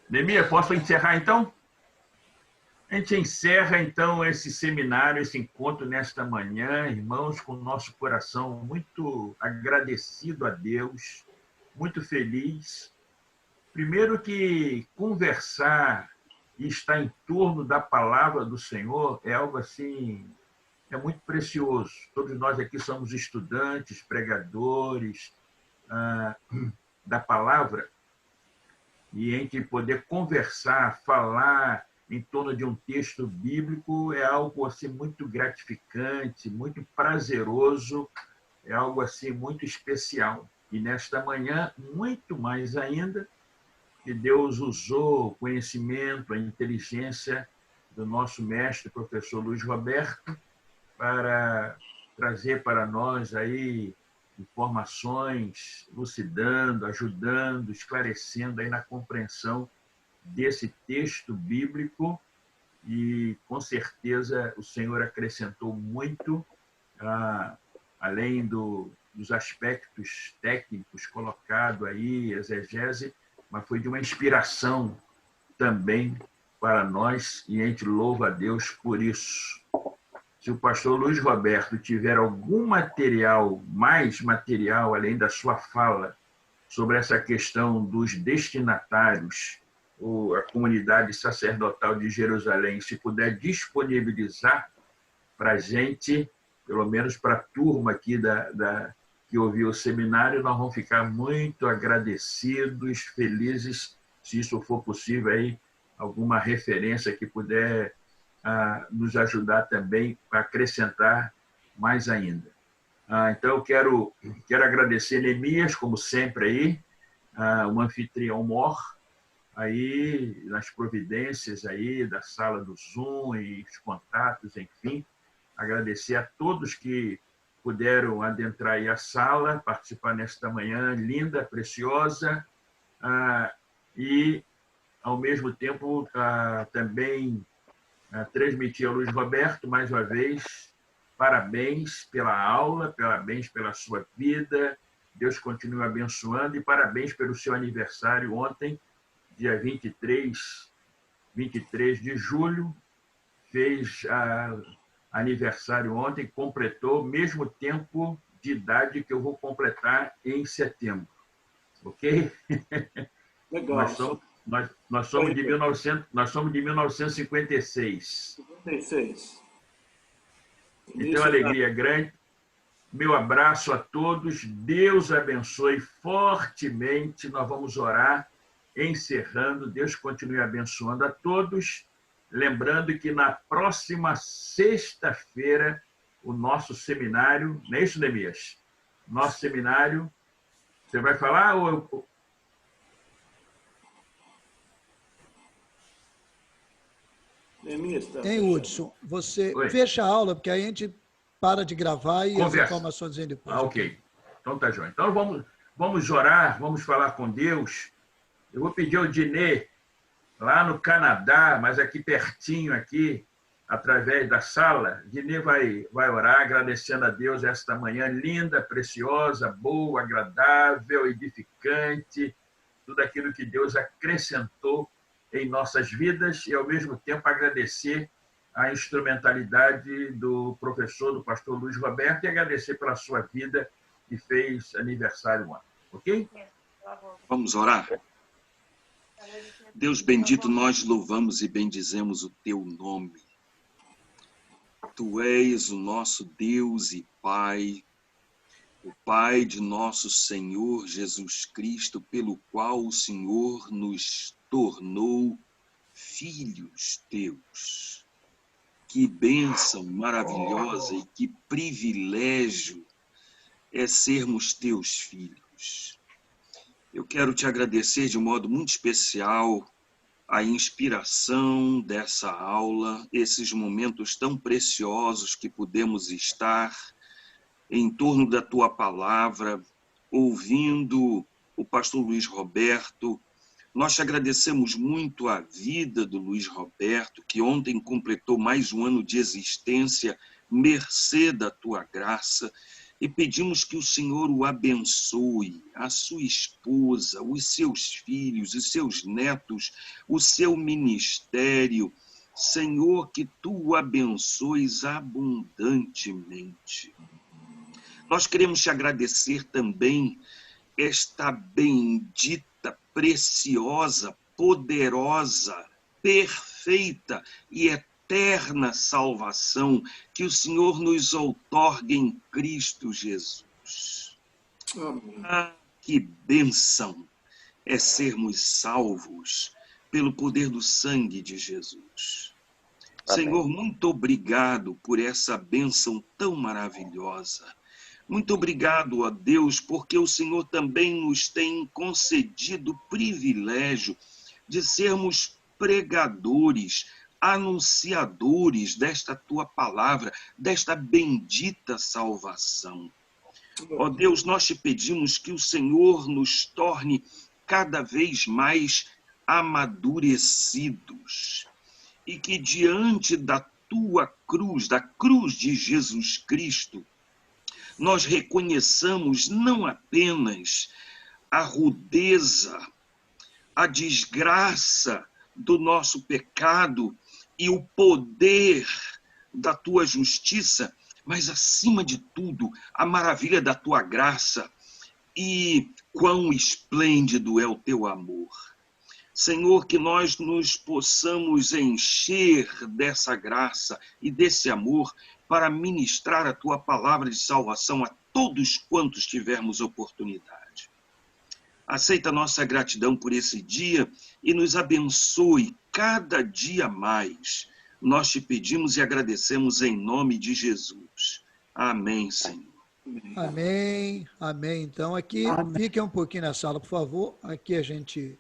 [SPEAKER 5] Nemia, posso encerrar então? A gente encerra então esse seminário, esse encontro nesta manhã, irmãos, com o nosso coração muito agradecido a Deus, muito feliz. Primeiro que conversar e estar em torno da palavra do Senhor é algo assim, é muito precioso. Todos nós aqui somos estudantes, pregadores da palavra, e a gente poder conversar, falar em torno de um texto bíblico é algo assim muito gratificante, muito prazeroso, é algo assim muito especial. E nesta manhã, muito mais ainda, que Deus usou o conhecimento, a inteligência do nosso mestre, professor Luiz Roberto, para trazer para nós aí informações, elucidando, ajudando, esclarecendo aí na compreensão desse texto bíblico, e com certeza o Senhor acrescentou muito, além dos aspectos técnicos colocados aí, exegese, mas foi de uma inspiração também para nós, e a gente louva a Deus por isso. Se o pastor Luiz Roberto tiver algum material, mais material, além da sua fala, sobre essa questão dos destinatários, ou a comunidade sacerdotal de Jerusalém, se puder disponibilizar para a gente, pelo menos para a turma aqui que ouviu o seminário, nós vamos ficar muito agradecidos, felizes, se isso for possível, aí, alguma referência que puder nos ajudar também a acrescentar mais ainda. Então, eu quero agradecer Neemias, como sempre, aí, um anfitrião mor, aí nas providências aí da sala do Zoom e os contatos, enfim. Agradecer a todos que puderam adentrar aí a sala, participar nesta manhã linda, preciosa, e, ao mesmo tempo, também transmitir ao Luiz Roberto, mais uma vez, parabéns pela aula, parabéns pela sua vida, Deus continue abençoando, e parabéns pelo seu aniversário ontem, dia 23 de julho, fez aniversário ontem, completou o mesmo tempo de idade que eu vou completar em setembro. Ok?
[SPEAKER 3] Legal.
[SPEAKER 5] Nós somos de 1956.
[SPEAKER 3] 56.
[SPEAKER 5] Então, alegria grande. Meu abraço a todos. Deus abençoe fortemente. Nós vamos orar, encerrando. Deus continue abençoando a todos. Lembrando que na próxima sexta-feira, o nosso seminário... Não é isso, Neemias? Nosso seminário... Você vai falar ou eu...
[SPEAKER 1] Hein, Hudson? Você fecha a aula, porque aí a gente para de gravar e
[SPEAKER 5] conversa.
[SPEAKER 1] As informações vêm depois.
[SPEAKER 5] Ok. Então tá joia. Então vamos orar, vamos falar com Deus. Eu vou pedir ao Dinê, lá no Canadá, mas aqui pertinho, aqui, através da sala, Dinê vai orar, agradecendo a Deus esta manhã linda, preciosa, boa, agradável, edificante, tudo aquilo que Deus acrescentou em nossas vidas, e, ao mesmo tempo, agradecer a instrumentalidade do professor, do pastor Luiz Roberto, e agradecer pela sua vida, que fez aniversário ontem. Ok?
[SPEAKER 7] Vamos orar? Deus bendito, nós louvamos e bendizemos o teu nome. Tu és o nosso Deus e Pai, o Pai de nosso Senhor Jesus Cristo, pelo qual o Senhor nos tornou filhos teus. Que bênção maravilhosa e que privilégio é sermos teus filhos. Eu quero te agradecer de modo muito especial a inspiração dessa aula, esses momentos tão preciosos que pudemos estar em torno da tua palavra, ouvindo o pastor Luiz Roberto. Nós te agradecemos muito a vida do Luiz Roberto, que ontem completou mais um ano de existência, mercê da tua graça, e pedimos que o Senhor o abençoe, a sua esposa, os seus filhos, os seus netos, o seu ministério. Senhor, que tu o abençoes abundantemente. Nós queremos te agradecer também esta bendita, preciosa, poderosa, perfeita e eterna salvação que o Senhor nos outorga em Cristo Jesus. Que bênção é sermos salvos pelo poder do sangue de Jesus. Amém. Senhor, muito obrigado por essa bênção tão maravilhosa. Muito obrigado a Deus, porque o Senhor também nos tem concedido o privilégio de sermos pregadores anunciadores desta tua palavra, desta bendita salvação. Ó Deus, nós te pedimos que o Senhor nos torne cada vez mais amadurecidos e que diante da tua cruz, da cruz de Jesus Cristo, nós reconheçamos não apenas a rudeza, a desgraça do nosso pecado e o poder da tua justiça, mas, acima de tudo, a maravilha da tua graça e quão esplêndido é o teu amor. Senhor, que nós nos possamos encher dessa graça e desse amor para ministrar a tua palavra de salvação a todos quantos tivermos oportunidade. Aceita nossa gratidão por esse dia e nos abençoe cada dia mais. Nós te pedimos e agradecemos em nome de Jesus. Amém, Senhor.
[SPEAKER 1] Amém, amém. Então, aqui, fiquem um pouquinho na sala, por favor. Aqui a gente